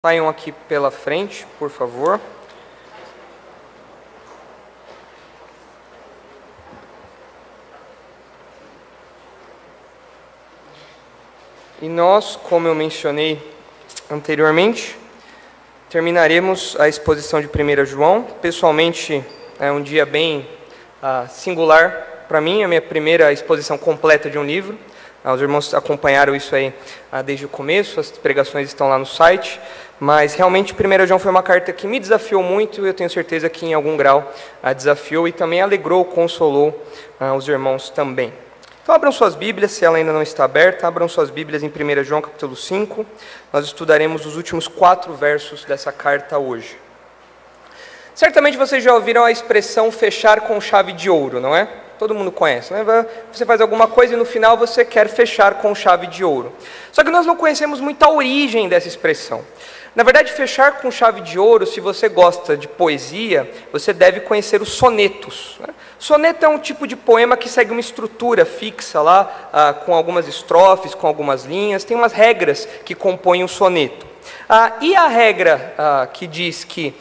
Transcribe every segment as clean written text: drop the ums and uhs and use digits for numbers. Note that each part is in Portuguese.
Saiam aqui pela frente, por favor. E nós, como eu mencionei anteriormente, terminaremos a exposição de 1 João. Pessoalmente, é um dia bem singular para mim, a minha primeira exposição completa de um livro. Os irmãos acompanharam isso aí desde o começo, as pregações estão lá no site, mas realmente 1 João foi uma carta que me desafiou muito, e eu tenho certeza que em algum grau desafiou e também alegrou, consolou os irmãos também. Então abram suas Bíblias, se ela ainda não está aberta, abram suas Bíblias em 1 João capítulo 5, nós estudaremos os últimos 4 versos dessa carta hoje. Certamente vocês já ouviram a expressão fechar com chave de ouro, não é? Todo mundo conhece, né? Você faz alguma coisa e no final você quer fechar com chave de ouro. Só que nós não conhecemos muito a origem dessa expressão. Na verdade, fechar com chave de ouro, se você gosta de poesia, você deve conhecer os sonetos, né? Soneto é um tipo de poema que segue uma estrutura fixa lá, com algumas estrofes, com algumas linhas, tem umas regras que compõem um soneto. E a regra que diz que,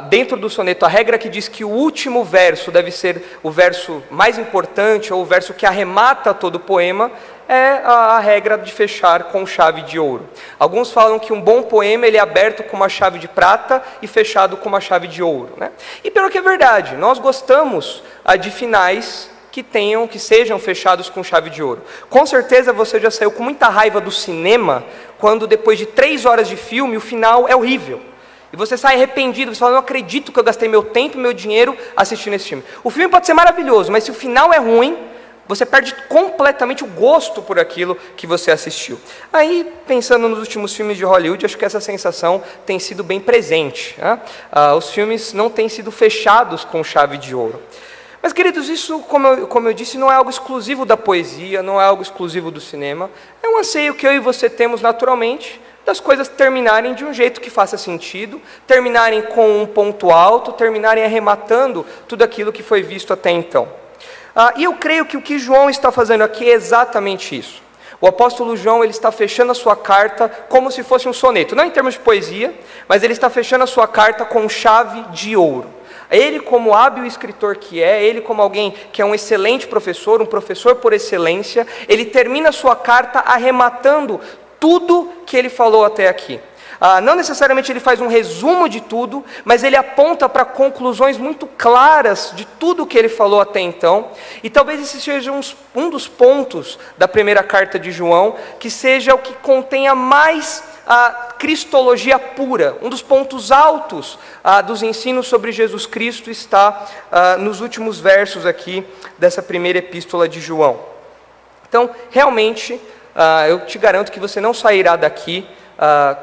dentro do soneto, a regra que diz que o último verso deve ser o verso mais importante, ou o verso que arremata todo o poema, é a regra de fechar com chave de ouro. Alguns falam que um bom poema ele é aberto com uma chave de prata e fechado com uma chave de ouro, né? E pior que é verdade, nós gostamos de finais que sejam fechados com chave de ouro. Com certeza você já saiu com muita raiva do cinema, quando depois de 3 horas de filme, o final é horrível. E você sai arrependido, você fala, não acredito que eu gastei meu tempo e meu dinheiro assistindo esse filme. O filme pode ser maravilhoso, mas se o final é ruim, você perde completamente o gosto por aquilo que você assistiu. Aí, pensando nos últimos filmes de Hollywood, acho que essa sensação tem sido bem presente, né? Os filmes não têm sido fechados com chave de ouro. Mas, queridos, isso, como eu disse, não é algo exclusivo da poesia, não é algo exclusivo do cinema. É um anseio que eu e você temos naturalmente, das coisas terminarem de um jeito que faça sentido, terminarem com um ponto alto, terminarem arrematando tudo aquilo que foi visto até então. E eu creio que o que João está fazendo aqui é exatamente isso. O apóstolo João ele está fechando a sua carta como se fosse um soneto, não em termos de poesia, mas ele está fechando a sua carta com chave de ouro. Ele, como hábil escritor que é, ele como alguém que é um excelente professor, um professor por excelência, ele termina a sua carta arrematando tudo que ele falou até aqui. Não necessariamente ele faz um resumo de tudo, mas ele aponta para conclusões muito claras de tudo que ele falou até então. E talvez esse seja um dos pontos da primeira carta de João, que seja o que contenha mais a cristologia pura. Um dos pontos altos dos ensinos sobre Jesus Cristo está nos últimos versos aqui dessa primeira epístola de João. Então, realmente, eu te garanto que você não sairá daqui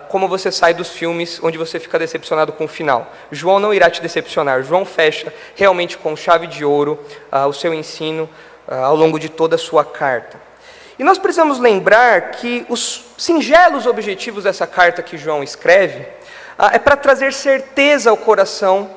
como você sai dos filmes onde você fica decepcionado com o final. João não irá te decepcionar. João fecha realmente com chave de ouro o seu ensino ao longo de toda a sua carta. E nós precisamos lembrar que os singelos objetivos dessa carta que João escreve é para trazer certeza ao coração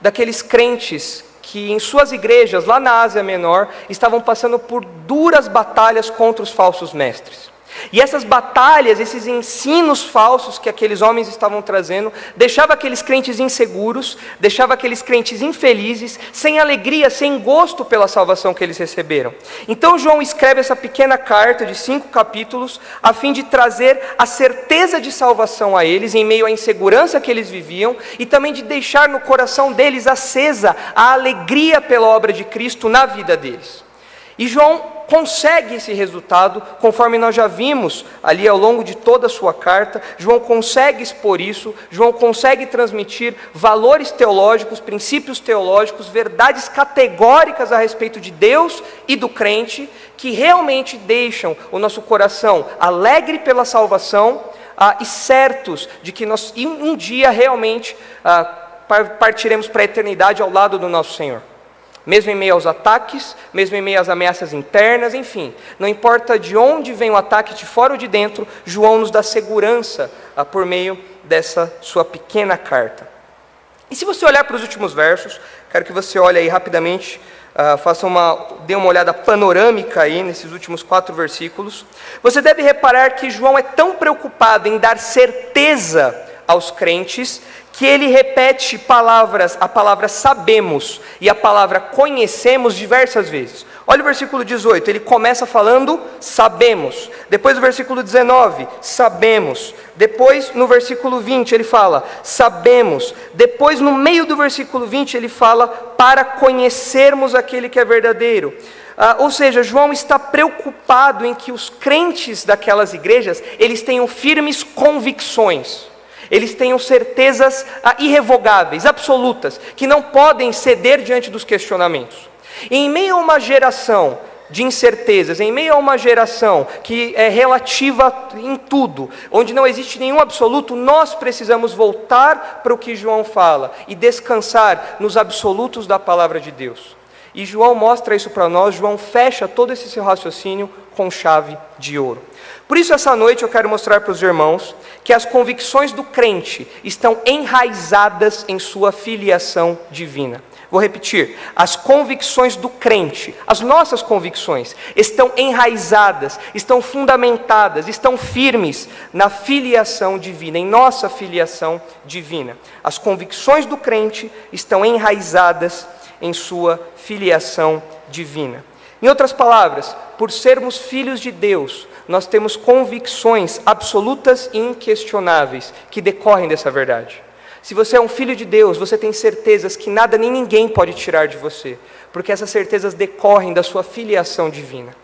daqueles crentes que em suas igrejas, lá na Ásia Menor, estavam passando por duras batalhas contra os falsos mestres. E essas batalhas, esses ensinos falsos que aqueles homens estavam trazendo, deixava aqueles crentes inseguros, deixava aqueles crentes infelizes, sem alegria, sem gosto pela salvação que eles receberam. Então João escreve essa pequena carta de 5 capítulos, a fim de trazer a certeza de salvação a eles, em meio à insegurança que eles viviam, e também de deixar no coração deles acesa a alegria pela obra de Cristo na vida deles. E João consegue esse resultado, conforme nós já vimos ali ao longo de toda a sua carta. João consegue expor isso, João consegue transmitir valores teológicos, princípios teológicos, verdades categóricas a respeito de Deus e do crente, que realmente deixam o nosso coração alegre pela salvação e certos de que nós um dia realmente partiremos para a eternidade ao lado do nosso Senhor. Mesmo em meio aos ataques, mesmo em meio às ameaças internas, enfim, não importa de onde vem o ataque, de fora ou de dentro, João nos dá segurança por meio dessa sua pequena carta. E se você olhar para os últimos versos, quero que você olhe aí rapidamente, dê uma olhada panorâmica aí nesses últimos 4 versículos. Você deve reparar que João é tão preocupado em dar certeza aos crentes que ele repete a palavra sabemos e a palavra conhecemos diversas vezes. Olha o versículo 18, ele começa falando sabemos. Depois do versículo 19, sabemos. Depois no versículo 20 ele fala sabemos. Depois no meio do versículo 20 ele fala para conhecermos aquele que é verdadeiro. Ou seja, João está preocupado em que os crentes daquelas igrejas, eles tenham firmes convicções. Eles tenham certezas irrevogáveis, absolutas, que não podem ceder diante dos questionamentos. E em meio a uma geração de incertezas, em meio a uma geração que é relativa em tudo, onde não existe nenhum absoluto, nós precisamos voltar para o que João fala e descansar nos absolutos da palavra de Deus. E João mostra isso para nós, João fecha todo esse seu raciocínio com chave de ouro. Por isso, essa noite eu quero mostrar para os irmãos que as convicções do crente estão enraizadas em sua filiação divina. Vou repetir, as convicções do crente, as nossas convicções, estão enraizadas, estão fundamentadas, estão firmes na filiação divina, em nossa filiação divina. As convicções do crente estão enraizadas em sua filiação divina. Em outras palavras, por sermos filhos de Deus, nós temos convicções absolutas e inquestionáveis que decorrem dessa verdade. Se você é um filho de Deus, você tem certezas que nada nem ninguém pode tirar de você, porque essas certezas decorrem da sua filiação divina.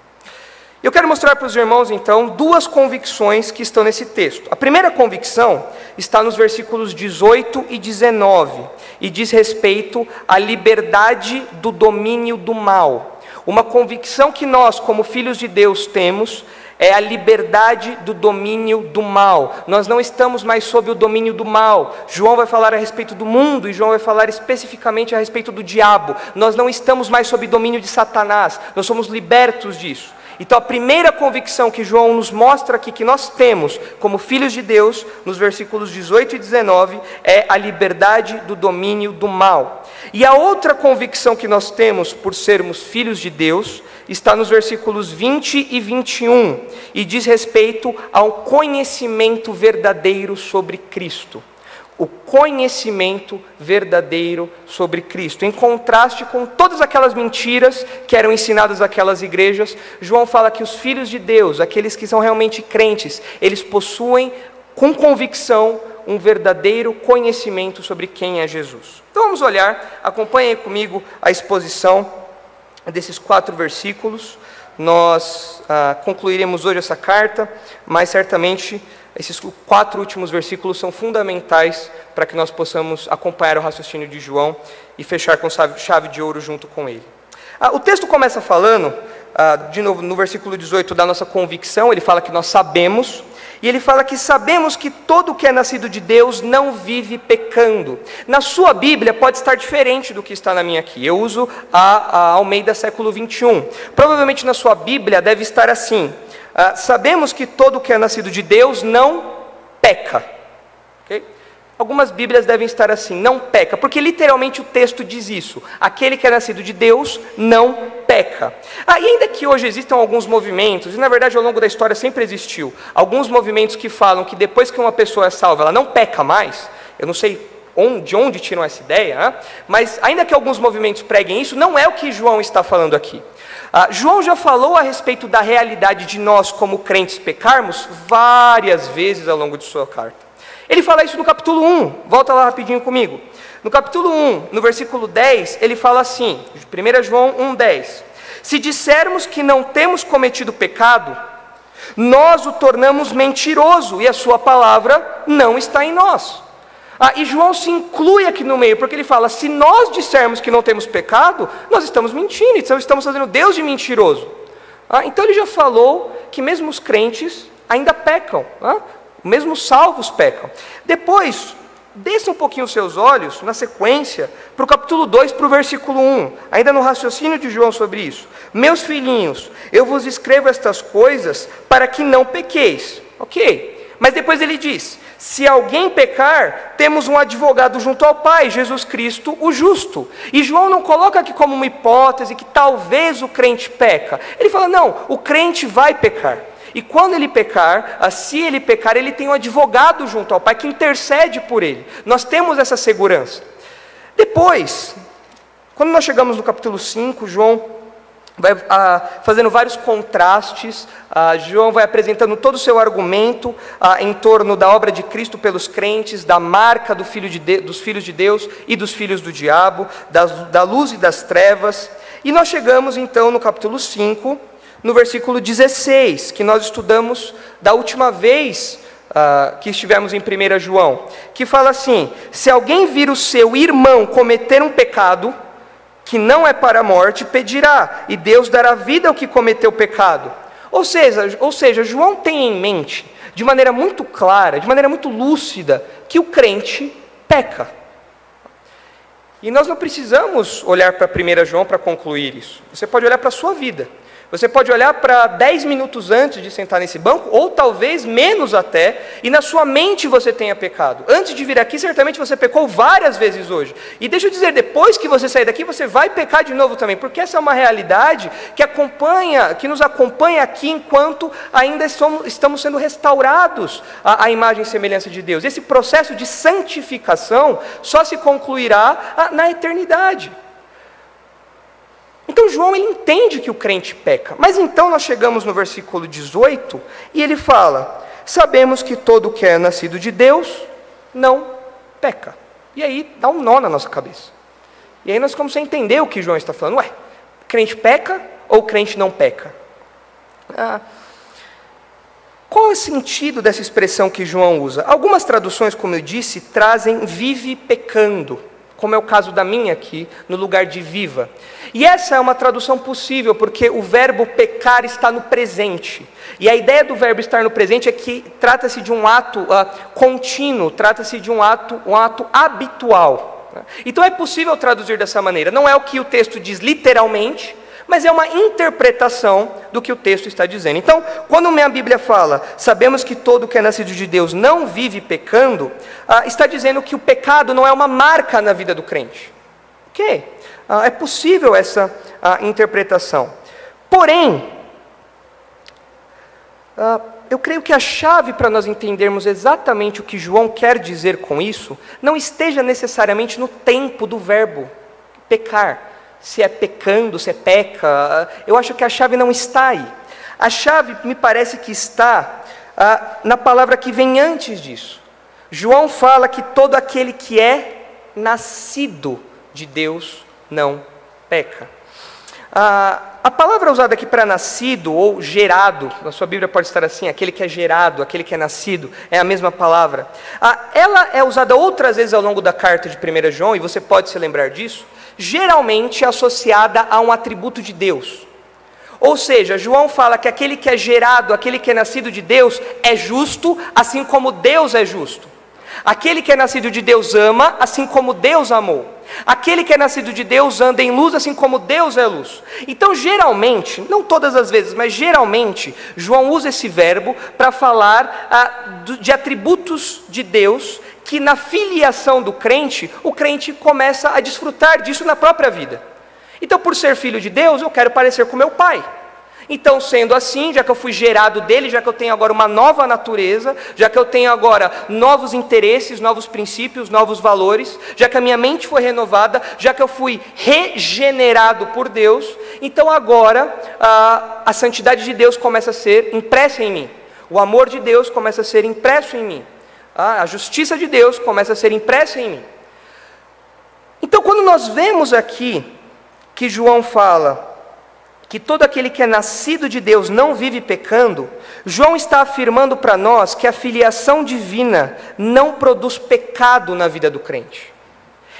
Eu quero mostrar para os irmãos, então, duas convicções que estão nesse texto. A primeira convicção está nos versículos 18 e 19, e diz respeito à liberdade do domínio do mal. Uma convicção que nós, como filhos de Deus, temos é a liberdade do domínio do mal. Nós não estamos mais sob o domínio do mal. João vai falar a respeito do mundo e João vai falar especificamente a respeito do diabo. Nós não estamos mais sob o domínio de Satanás. Nós somos libertos disso. Então a primeira convicção que João nos mostra aqui que nós temos como filhos de Deus, nos versículos 18 e 19, é a liberdade do domínio do mal. E a outra convicção que nós temos por sermos filhos de Deus está nos versículos 20 e 21 e diz respeito ao conhecimento verdadeiro sobre Cristo. O conhecimento verdadeiro sobre Cristo. Em contraste com todas aquelas mentiras que eram ensinadas àquelas igrejas, João fala que os filhos de Deus, aqueles que são realmente crentes, eles possuem com convicção um verdadeiro conhecimento sobre quem é Jesus. Então vamos olhar, acompanhem comigo a exposição desses 4 versículos. Nós concluiremos hoje essa carta, mas certamente esses 4 últimos versículos são fundamentais para que nós possamos acompanhar o raciocínio de João e fechar com chave de ouro junto com ele. O texto começa falando, de novo no versículo 18, da nossa convicção. Ele fala que nós sabemos, e ele fala que sabemos que todo o que é nascido de Deus não vive pecando. Na sua Bíblia pode estar diferente do que está na minha aqui. Eu uso a Almeida século 21. Provavelmente na sua Bíblia deve estar assim: sabemos que todo o que é nascido de Deus não peca. Okay? Algumas Bíblias devem estar assim, não peca, porque literalmente o texto diz isso. Aquele que é nascido de Deus não peca. E ainda que hoje existam alguns movimentos, e na verdade ao longo da história sempre existiu, alguns movimentos que falam que depois que uma pessoa é salva, ela não peca mais. Eu não sei de onde tiram essa ideia, mas ainda que alguns movimentos preguem isso, não é o que João está falando aqui. João já falou a respeito da realidade de nós como crentes pecarmos várias vezes ao longo de sua carta. Ele fala isso no capítulo 1, volta lá rapidinho comigo. No capítulo 1, no versículo 10, ele fala assim, 1 João 1,10: se dissermos que não temos cometido pecado, nós o tornamos mentiroso e a sua palavra não está em nós. E João se inclui aqui no meio, porque ele fala, se nós dissermos que não temos pecado, nós estamos mentindo, então estamos fazendo Deus de mentiroso. Então ele já falou que mesmo os crentes ainda pecam, mesmo os salvos pecam. Depois, desça um pouquinho os seus olhos, na sequência, para o capítulo 2, para o versículo 1, ainda no raciocínio de João sobre isso. Meus filhinhos, eu vos escrevo estas coisas para que não pequeis. Ok, mas depois ele diz, se alguém pecar, temos um advogado junto ao Pai, Jesus Cristo, o justo. E João não coloca aqui como uma hipótese que talvez o crente peca. Ele fala, não, o crente vai pecar. E quando ele pecar, se ele pecar, ele tem um advogado junto ao Pai que intercede por ele. Nós temos essa segurança. Depois, quando nós chegamos no capítulo 5, João vai fazendo vários contrastes, João vai apresentando todo o seu argumento em torno da obra de Cristo pelos crentes, da marca dos filhos de Deus e dos filhos do diabo, da luz e das trevas. E nós chegamos então no capítulo 5, no versículo 16, que nós estudamos da última vez que estivemos em 1 João, que fala assim: se alguém vir o seu irmão cometer um pecado que não é para a morte, pedirá, e Deus dará vida ao que cometeu o pecado. Ou seja, João tem em mente, de maneira muito clara, de maneira muito lúcida, que o crente peca. E nós não precisamos olhar para 1 João para concluir isso. Você pode olhar para a sua vida. Você pode olhar para 10 minutos antes de sentar nesse banco, ou talvez menos até, e na sua mente você tenha pecado. Antes de vir aqui, certamente você pecou várias vezes hoje. E deixa eu dizer, depois que você sair daqui, você vai pecar de novo também, porque essa é uma realidade que nos acompanha aqui enquanto ainda estamos sendo restaurados à imagem e semelhança de Deus. Esse processo de santificação só se concluirá na eternidade. Então João ele entende que o crente peca, mas então nós chegamos no versículo 18 e ele fala: sabemos que todo que é nascido de Deus não peca. E aí dá um nó na nossa cabeça. E aí nós começamos a entender o que João está falando. Crente peca ou crente não peca? Qual é o sentido dessa expressão que João usa? Algumas traduções, como eu disse, trazem vive pecando, como é o caso da minha aqui, no lugar de viva. E essa é uma tradução possível, porque o verbo pecar está no presente. E a ideia do verbo estar no presente é que trata-se de um ato contínuo, trata-se de um ato habitual. Então é possível traduzir dessa maneira. Não é o que o texto diz literalmente, mas é uma interpretação do que o texto está dizendo. Então, quando minha Bíblia fala, sabemos que todo que é nascido de Deus não vive pecando, está dizendo que o pecado não é uma marca na vida do crente. Ok, é possível essa interpretação. Porém, eu creio que a chave para nós entendermos exatamente o que João quer dizer com isso, não esteja necessariamente no tempo do verbo pecar. Se é pecando, se é peca, eu acho que a chave não está aí. A chave me parece que está na palavra que vem antes disso. João fala que todo aquele que é nascido de Deus não peca. A palavra usada aqui para nascido ou gerado, na sua Bíblia pode estar assim, aquele que é gerado, aquele que é nascido, é a mesma palavra. Ela é usada outras vezes ao longo da carta de 1 João, e você pode se lembrar disso, geralmente associada a um atributo de Deus. Ou seja, João fala que aquele que é gerado, aquele que é nascido de Deus, é justo, assim como Deus é justo. Aquele que é nascido de Deus ama, assim como Deus amou. Aquele que é nascido de Deus anda em luz, assim como Deus é luz. Então, geralmente, não todas as vezes, mas geralmente, João usa esse verbo para falar de atributos de Deus, que na filiação do crente, o crente começa a desfrutar disso na própria vida. Então, por ser filho de Deus, eu quero parecer com meu pai. Então, sendo assim, já que eu fui gerado dele, já que eu tenho agora uma nova natureza, já que eu tenho agora novos interesses, novos princípios, novos valores, já que a minha mente foi renovada, já que eu fui regenerado por Deus, então agora a santidade de Deus começa a ser impressa em mim. O amor de Deus começa a ser impresso em mim. A justiça de Deus começa a ser impressa em mim. Então, quando nós vemos aqui que João fala que todo aquele que é nascido de Deus não vive pecando, João está afirmando para nós que a filiação divina não produz pecado na vida do crente.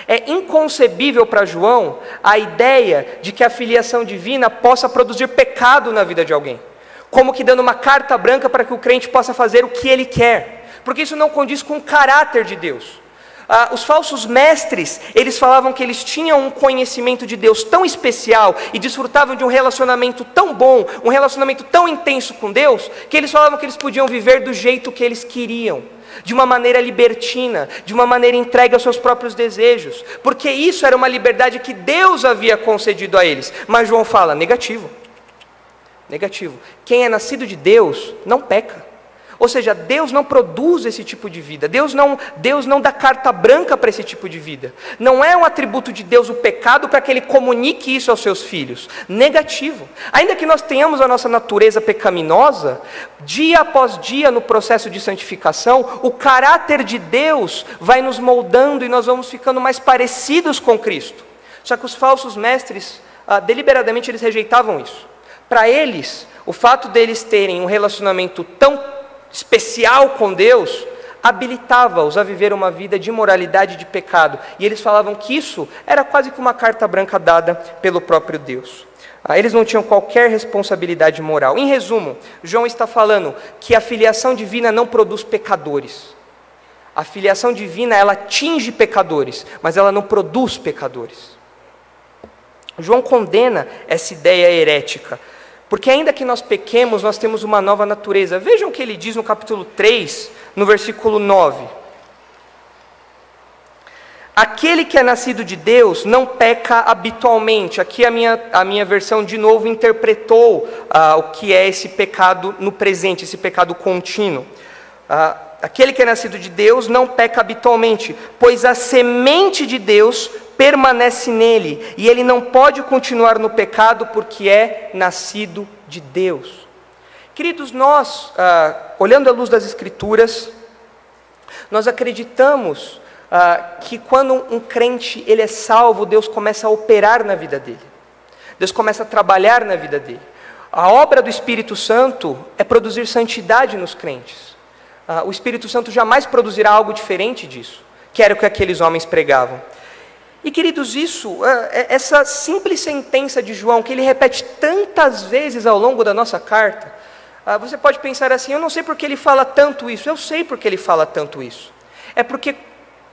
É inconcebível para João a ideia de que a filiação divina possa produzir pecado na vida de alguém, como que dando uma carta branca para que o crente possa fazer o que ele quer, porque isso não condiz com o caráter de Deus. Os falsos mestres, eles falavam que eles tinham um conhecimento de Deus tão especial e desfrutavam de um relacionamento tão bom, um relacionamento tão intenso com Deus, que eles falavam que eles podiam viver do jeito que eles queriam, de uma maneira libertina, de uma maneira entregue aos seus próprios desejos, porque isso era uma liberdade que Deus havia concedido a eles. Mas João fala, negativo. Negativo. Quem é nascido de Deus não peca. Ou seja, Deus não produz esse tipo de vida. Deus não dá carta branca para esse tipo de vida. Não é um atributo de Deus o pecado para que Ele comunique isso aos seus filhos. Negativo. Ainda que nós tenhamos a nossa natureza pecaminosa, dia após dia no processo de santificação, o caráter de Deus vai nos moldando e nós vamos ficando mais parecidos com Cristo. Só que os falsos mestres, deliberadamente, eles rejeitavam isso. Para eles, o fato deles terem um relacionamento tão especial com Deus, habilitava-os a viver uma vida de imoralidade e de pecado. E eles falavam que isso era quase que uma carta branca dada pelo próprio Deus. Eles não tinham qualquer responsabilidade moral. Em resumo, João está falando que a filiação divina não produz pecadores. A filiação divina, ela atinge pecadores, mas ela não produz pecadores. João condena essa ideia herética, porque ainda que nós pequemos, nós temos uma nova natureza. Vejam o que ele diz no capítulo 3, no versículo 9. Aquele que é nascido de Deus não peca habitualmente. Aqui a minha versão, de novo, interpretou o que é esse pecado no presente, esse pecado contínuo. Aquele que é nascido de Deus não peca habitualmente, pois a semente de Deus permanece nele, e ele não pode continuar no pecado porque é nascido de Deus. Queridos, nós, olhando à luz das Escrituras, nós acreditamos que quando um crente ele é salvo, Deus começa a operar na vida dele. Deus começa a trabalhar na vida dele. A obra do Espírito Santo é produzir santidade nos crentes. O Espírito Santo jamais produzirá algo diferente disso, que era o que aqueles homens pregavam. E queridos, essa simples sentença de João, que ele repete tantas vezes ao longo da nossa carta, você pode pensar assim, eu não sei porque ele fala tanto isso. Eu sei porque ele fala tanto isso. É porque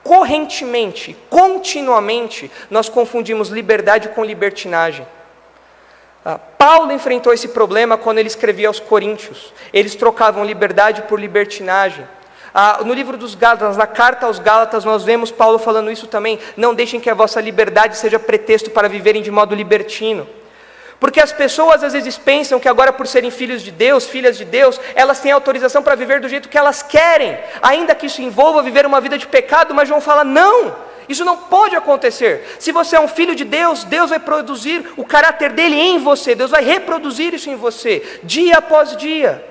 correntemente, continuamente, nós confundimos liberdade com libertinagem. Paulo enfrentou esse problema quando ele escrevia aos Coríntios. Eles trocavam liberdade por libertinagem. No livro dos Gálatas, na carta aos Gálatas, nós vemos Paulo falando isso também. Não deixem que a vossa liberdade seja pretexto para viverem de modo libertino. Porque as pessoas às vezes pensam que agora, por serem filhos de Deus, filhas de Deus, elas têm autorização para viver do jeito que elas querem, ainda que isso envolva viver uma vida de pecado. Mas João fala, não, isso não pode acontecer. Se você é um filho de Deus, Deus vai produzir o caráter dele em você, Deus vai reproduzir isso em você, dia após dia.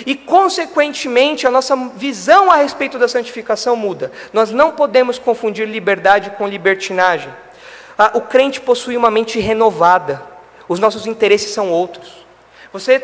E consequentemente a nossa visão a respeito da santificação muda. Nós não podemos confundir liberdade com libertinagem. O crente possui uma mente renovada. Os nossos interesses são outros.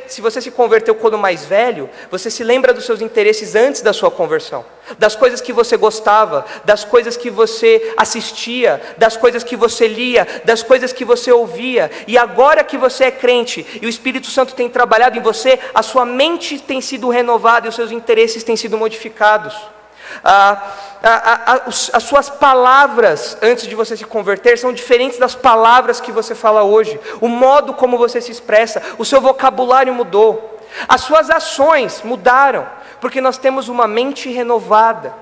Se você se converteu quando mais velho, você se lembra dos seus interesses antes da sua conversão, das coisas que você gostava, das coisas que você assistia, das coisas que você lia, das coisas que você ouvia. E agora que você é crente e o Espírito Santo tem trabalhado em você, a sua mente tem sido renovada e os seus interesses têm sido modificados. As suas palavras antes de você se converter são diferentes das palavras que você fala hoje. O modo como você se expressa, o seu vocabulário mudou. As suas ações mudaram, porque nós temos uma mente renovada.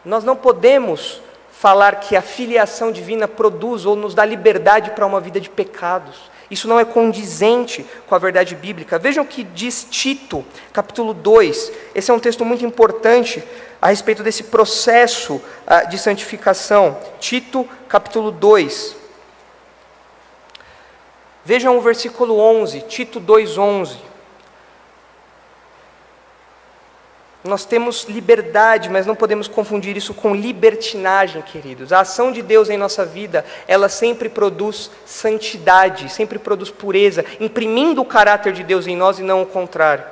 Nós não podemos falar que a filiação divina produz ou nos dá liberdade para uma vida de pecados. Isso não é condizente com a verdade bíblica. Vejam o que diz Tito, capítulo 2. Esse é um texto muito importante a respeito desse processo de santificação. Tito, capítulo 2. Vejam o versículo 11, Tito 2:11. Nós temos liberdade, mas não podemos confundir isso com libertinagem, queridos. A ação de Deus em nossa vida, ela sempre produz santidade, sempre produz pureza, imprimindo o caráter de Deus em nós e não o contrário.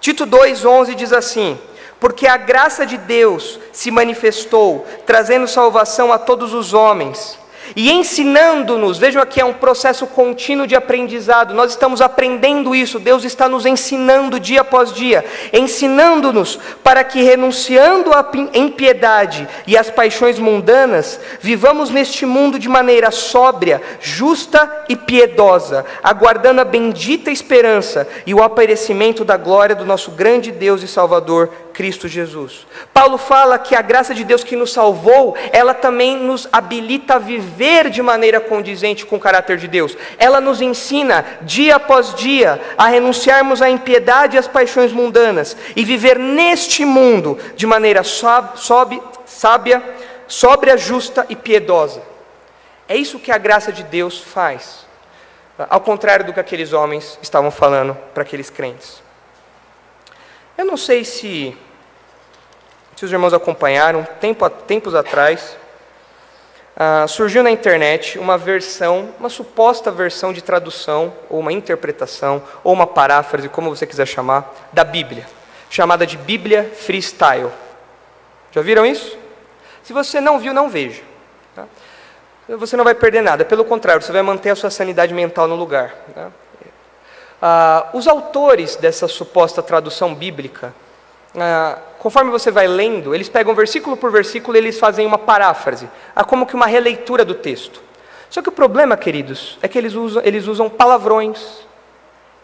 Tito 2:11 diz assim: porque a graça de Deus se manifestou, trazendo salvação a todos os homens, e ensinando-nos. Vejam aqui, é um processo contínuo de aprendizado. Nós estamos aprendendo isso, Deus está nos ensinando dia após dia, ensinando-nos para que, renunciando à impiedade e às paixões mundanas, vivamos neste mundo de maneira sóbria, justa e piedosa, aguardando a bendita esperança e o aparecimento da glória do nosso grande Deus e Salvador, Cristo Jesus. Paulo fala que a graça de Deus que nos salvou, ela também nos habilita a viver de maneira condizente com o caráter de Deus. Ela nos ensina, dia após dia, a renunciarmos à impiedade e às paixões mundanas e viver neste mundo de maneira sábia, sóbria, justa e piedosa. É isso que a graça de Deus faz, ao contrário do que aqueles homens estavam falando para aqueles crentes. Eu não sei se os irmãos acompanharam, tempos atrás, surgiu na internet uma suposta versão de tradução, ou uma interpretação, ou uma paráfrase, como você quiser chamar, da Bíblia, chamada de Bíblia Freestyle. Já viram isso? Se você não viu, não veja. Tá? Você não vai perder nada, pelo contrário, você vai manter a sua sanidade mental no lugar. Tá? Os autores dessa suposta tradução bíblica, conforme você vai lendo, eles pegam versículo por versículo e eles fazem uma paráfrase, como que uma releitura do texto. Só que o problema, queridos, é que eles usam palavrões,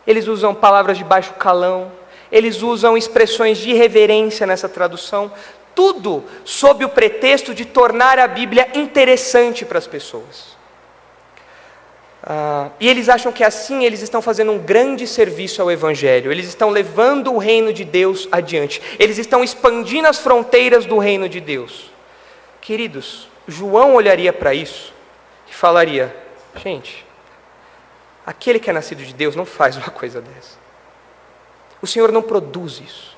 eles usam palavras de baixo calão, eles usam expressões de irreverência nessa tradução, tudo sob o pretexto de tornar a Bíblia interessante para as pessoas. E eles acham que assim eles estão fazendo um grande serviço ao Evangelho, eles estão levando o reino de Deus adiante, eles estão expandindo as fronteiras do reino de Deus. Queridos, João olharia para isso e falaria: gente, aquele que é nascido de Deus não faz uma coisa dessa. O Senhor não produz isso.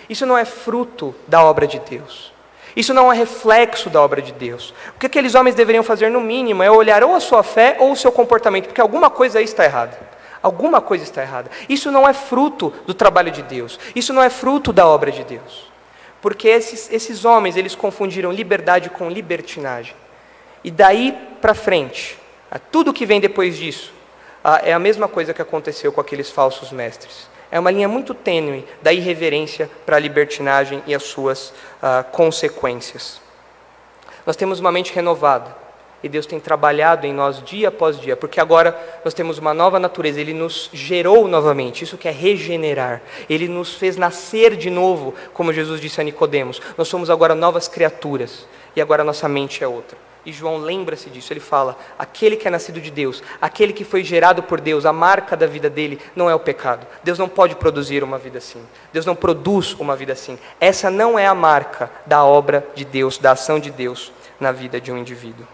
Isso não é fruto da obra de Deus. Isso não é reflexo da obra de Deus. O que aqueles homens deveriam fazer, no mínimo, é olhar ou a sua fé ou o seu comportamento, porque alguma coisa aí está errada. Alguma coisa está errada. Isso não é fruto do trabalho de Deus. Isso não é fruto da obra de Deus. Porque esses homens, eles confundiram liberdade com libertinagem. E daí para frente, tudo que vem depois disso, é a mesma coisa que aconteceu com aqueles falsos mestres. É uma linha muito tênue da irreverência para a libertinagem e as suas consequências. Nós temos uma mente renovada e Deus tem trabalhado em nós dia após dia, porque agora nós temos uma nova natureza, Ele nos gerou novamente, isso que é regenerar. Ele nos fez nascer de novo, como Jesus disse a Nicodemos. Nós somos agora novas criaturas e agora nossa mente é outra. E João lembra-se disso, ele fala: aquele que é nascido de Deus, aquele que foi gerado por Deus, a marca da vida dele não é o pecado. Deus não pode produzir uma vida assim. Deus não produz uma vida assim. Essa não é a marca da obra de Deus, da ação de Deus na vida de um indivíduo.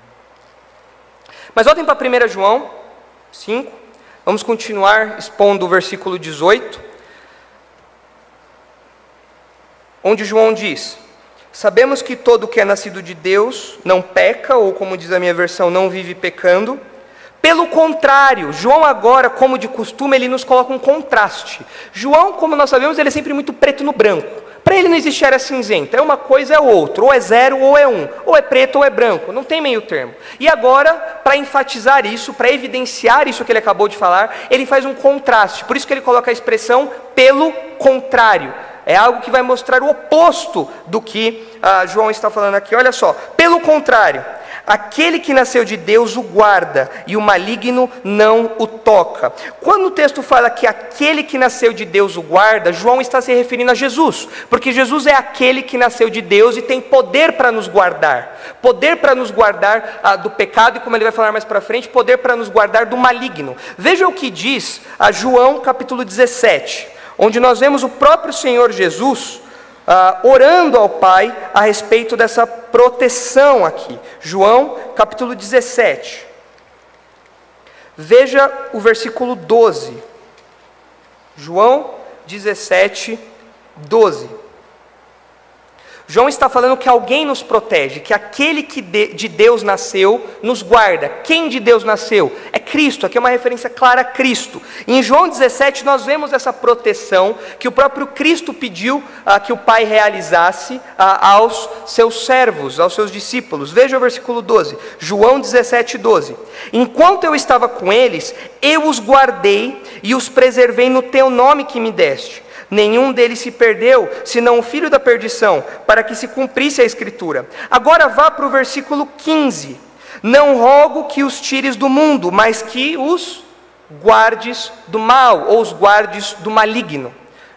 Mas voltem para 1 João 5, vamos continuar expondo o versículo 18, onde João diz: sabemos que todo que é nascido de Deus não peca, ou como diz a minha versão, não vive pecando. Pelo contrário, João agora, como de costume, ele nos coloca um contraste. João, como nós sabemos, ele é sempre muito preto no branco. Para ele não existe área cinzenta, é uma coisa é outra, ou é 0 ou é 1, ou é preto ou é branco, não tem meio termo. E agora, para enfatizar isso, para evidenciar isso que ele acabou de falar, ele faz um contraste, por isso que ele coloca a expressão pelo contrário. É algo que vai mostrar o oposto do que João está falando aqui. Olha só, pelo contrário, aquele que nasceu de Deus o guarda, e o maligno não o toca. Quando o texto fala que aquele que nasceu de Deus o guarda, João está se referindo a Jesus, porque Jesus é aquele que nasceu de Deus e tem poder para nos guardar do pecado, e como ele vai falar mais para frente, poder para nos guardar do maligno. Veja o que diz João capítulo 17, onde nós vemos o próprio Senhor Jesus orando ao Pai a respeito dessa proteção aqui. João capítulo 17, veja o versículo 12, João 17, 12. João está falando que alguém nos protege, que aquele que de Deus nasceu nos guarda. Quem de Deus nasceu? É Cristo, aqui é uma referência clara a Cristo. E em João 17 nós vemos essa proteção que o próprio Cristo pediu que o Pai realizasse aos seus servos, aos seus discípulos. Veja o versículo 12, João 17, 12. Enquanto eu estava com eles, eu os guardei e os preservei no teu nome que me deste. Nenhum deles se perdeu, senão o filho da perdição, para que se cumprisse a Escritura. Agora vá para o versículo 15. Não rogo que os tires do mundo, mas que os guardes do mal, ou os guardes do maligno.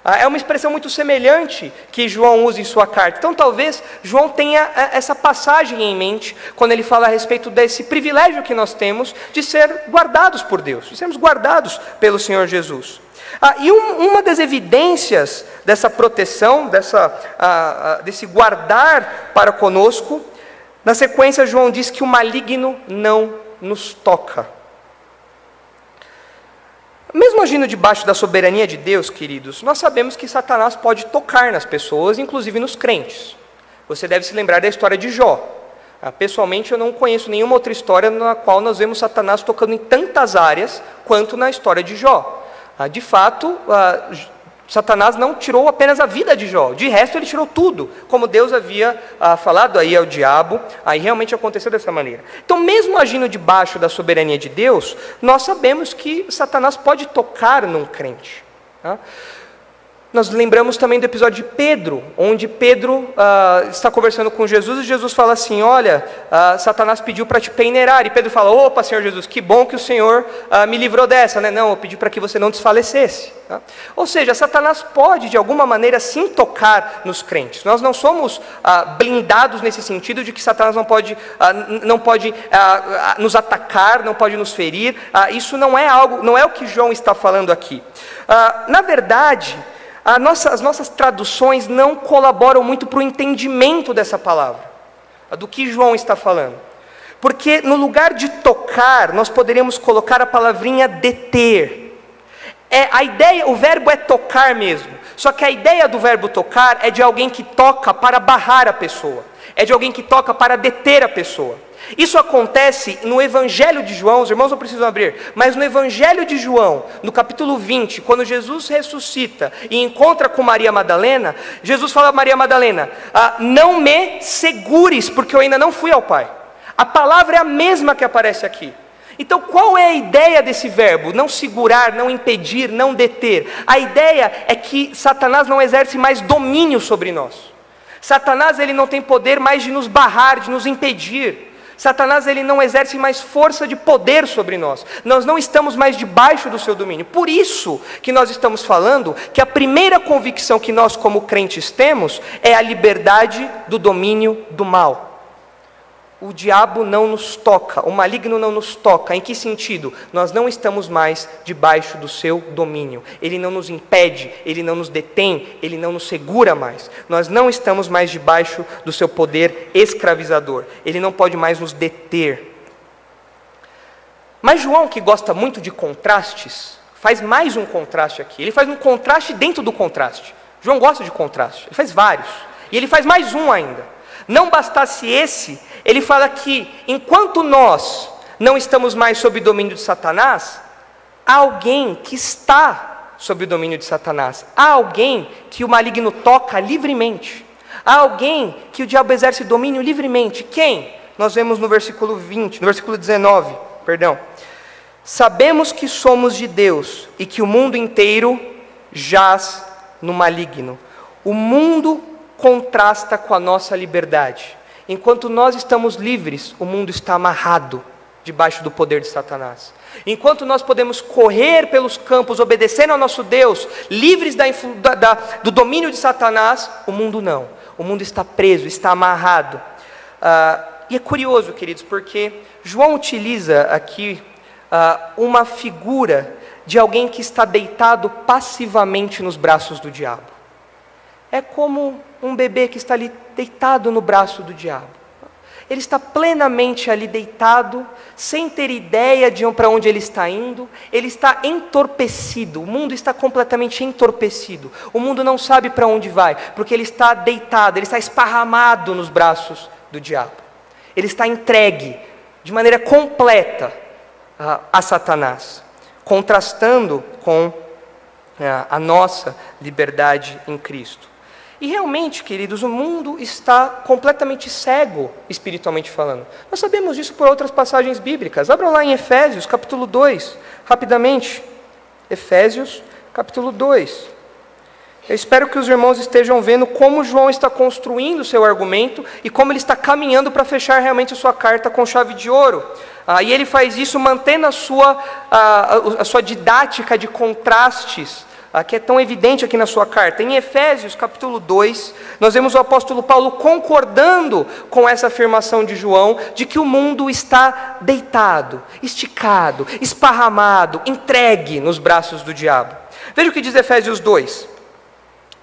É uma expressão muito semelhante que João usa em sua carta. Então talvez João tenha essa passagem em mente, quando ele fala a respeito desse privilégio que nós temos de ser guardados por Deus, de sermos guardados pelo Senhor Jesus. E uma das evidências dessa proteção, desse guardar para conosco, na sequência João diz que o maligno não nos toca. Mesmo agindo debaixo da soberania de Deus, queridos, nós sabemos que Satanás pode tocar nas pessoas, inclusive nos crentes. Você deve se lembrar da história de Jó. Pessoalmente, eu não conheço nenhuma outra história na qual nós vemos Satanás tocando em tantas áreas quanto na história de Jó. De fato, Satanás não tirou apenas a vida de Jó, de resto ele tirou tudo, como Deus havia falado aí ao diabo, aí realmente aconteceu dessa maneira. Então, mesmo agindo debaixo da soberania de Deus, nós sabemos que Satanás pode tocar num crente. Nós lembramos também do episódio de Pedro, onde Pedro está conversando com Jesus, e Jesus fala assim, olha, Satanás pediu para te peneirar, e Pedro fala, opa, Senhor Jesus, que bom que o Senhor me livrou dessa, né? Não, eu pedi para que você não desfalecesse. Ou seja, Satanás pode de alguma maneira sim tocar nos crentes. Nós não somos blindados nesse sentido de que Satanás não pode nos atacar, não pode nos ferir. Isso não é o que João está falando aqui. Na verdade, as nossas traduções não colaboram muito para o entendimento dessa palavra, do que João está falando. Porque no lugar de tocar, nós poderíamos colocar a palavrinha deter. A ideia, o verbo é tocar mesmo, só que a ideia do verbo tocar é de alguém que toca para barrar a pessoa, é de alguém que toca para deter a pessoa. Isso acontece no Evangelho de João, os irmãos não precisam abrir, mas no Evangelho de João, no capítulo 20, quando Jesus ressuscita e encontra com Maria Madalena, Jesus fala a Maria Madalena, não me segures, porque eu ainda não fui ao Pai. A palavra é a mesma que aparece aqui. Então, qual é a ideia desse verbo? Não segurar, não impedir, não deter. A ideia é que Satanás não exerce mais domínio sobre nós. Satanás ele não tem poder mais de nos barrar, de nos impedir. Satanás ele não exerce mais força de poder sobre nós. Nós não estamos mais debaixo do seu domínio. Por isso que nós estamos falando que a primeira convicção que nós como crentes temos é a liberdade do domínio do mal. O diabo não nos toca, o maligno não nos toca. Em que sentido? Nós não estamos mais debaixo do seu domínio. Ele não nos impede, ele não nos detém, ele não nos segura mais. Nós não estamos mais debaixo do seu poder escravizador. Ele não pode mais nos deter. Mas João, que gosta muito de contrastes, faz mais um contraste aqui. Ele faz um contraste dentro do contraste. João gosta de contraste, ele faz vários. E ele faz mais um ainda. Não bastasse esse, ele fala que enquanto nós não estamos mais sob o domínio de Satanás, há alguém que está sob o domínio de Satanás. Há alguém que o maligno toca livremente. Há alguém que o diabo exerce domínio livremente. Quem? Nós vemos no versículo 19, perdão. Sabemos que somos de Deus e que o mundo inteiro jaz no maligno. O mundo contrasta com a nossa liberdade. Enquanto nós estamos livres, o mundo está amarrado debaixo do poder de Satanás. Enquanto nós podemos correr pelos campos, obedecendo ao nosso Deus, livres do domínio de Satanás, o mundo não. O mundo está preso, está amarrado. E é curioso, queridos, porque João utiliza aqui uma figura de alguém que está deitado passivamente nos braços do diabo. É como um bebê que está ali deitado no braço do diabo. Ele está plenamente ali deitado, sem ter ideia de para onde ele está indo. Ele está entorpecido, o mundo está completamente entorpecido. O mundo não sabe para onde vai, porque ele está deitado, ele está esparramado nos braços do diabo. Ele está entregue de maneira completa a Satanás, contrastando com a nossa liberdade em Cristo. E realmente, queridos, o mundo está completamente cego, espiritualmente falando. Nós sabemos disso por outras passagens bíblicas. Abram lá em Efésios, capítulo 2, rapidamente. Efésios, capítulo 2. Eu espero que os irmãos estejam vendo como João está construindo o seu argumento e como ele está caminhando para fechar realmente a sua carta com chave de ouro. E ele faz isso mantendo a sua didática de contrastes que é tão evidente aqui na sua carta. Em Efésios, capítulo 2, nós vemos o apóstolo Paulo concordando com essa afirmação de João, de que o mundo está deitado, esticado, esparramado, entregue nos braços do diabo. Veja o que diz Efésios 2,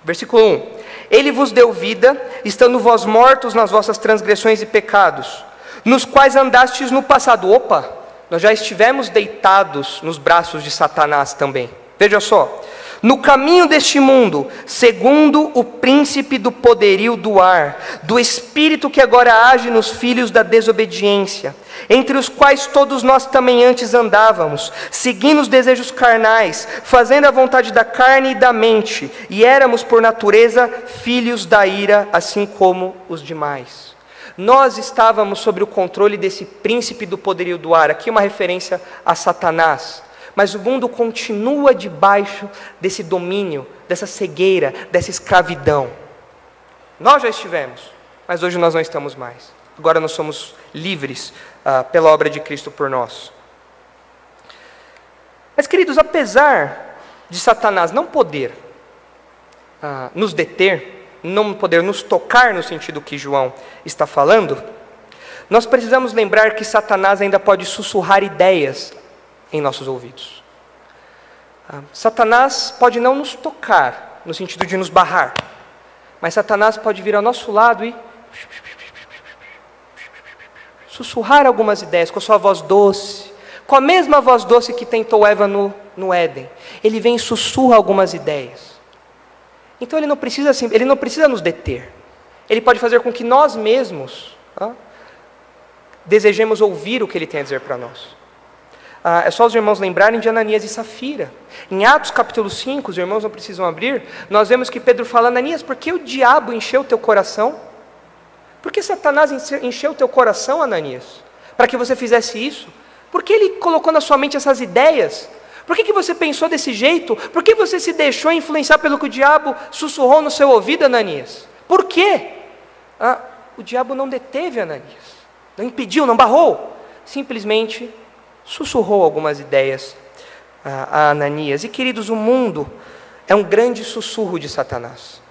versículo 1. Ele vos deu vida, estando vós mortos nas vossas transgressões e pecados, nos quais andastes no passado. Opa, nós já estivemos deitados nos braços de Satanás também. Veja só. No caminho deste mundo, segundo o príncipe do poderio do ar, do espírito que agora age nos filhos da desobediência, entre os quais todos nós também antes andávamos, seguindo os desejos carnais, fazendo a vontade da carne e da mente, e éramos por natureza filhos da ira, assim como os demais. Nós estávamos sob o controle desse príncipe do poderio do ar, aqui uma referência a Satanás. Mas o mundo continua debaixo desse domínio, dessa cegueira, dessa escravidão. Nós já estivemos, mas hoje nós não estamos mais. Agora nós somos livres pela obra de Cristo por nós. Mas, queridos, apesar de Satanás não poder nos deter, não poder nos tocar no sentido que João está falando, nós precisamos lembrar que Satanás ainda pode sussurrar ideias em nossos ouvidos. Satanás pode não nos tocar, no sentido de nos barrar, mas Satanás pode vir ao nosso lado e sussurrar algumas ideias com a sua voz doce, com a mesma voz doce que tentou Eva no Éden. Ele vem e sussurra algumas ideias. Então ele não precisa nos deter. Ele pode fazer com que nós mesmos desejemos ouvir o que ele tem a dizer para nós. É só os irmãos lembrarem de Ananias e Safira. Em Atos capítulo 5, os irmãos não precisam abrir, nós vemos que Pedro fala: Ananias, por que o diabo encheu o teu coração? Por que Satanás encheu o teu coração, Ananias? Para que você fizesse isso? Por que ele colocou na sua mente essas ideias? Por que você pensou desse jeito? Por que você se deixou influenciar pelo que o diabo sussurrou no seu ouvido, Ananias? Por quê? O diabo não deteve Ananias, não impediu, não barrou, simplesmente sussurrou algumas ideias a Ananias. E, queridos, o mundo é um grande sussurro de Satanás.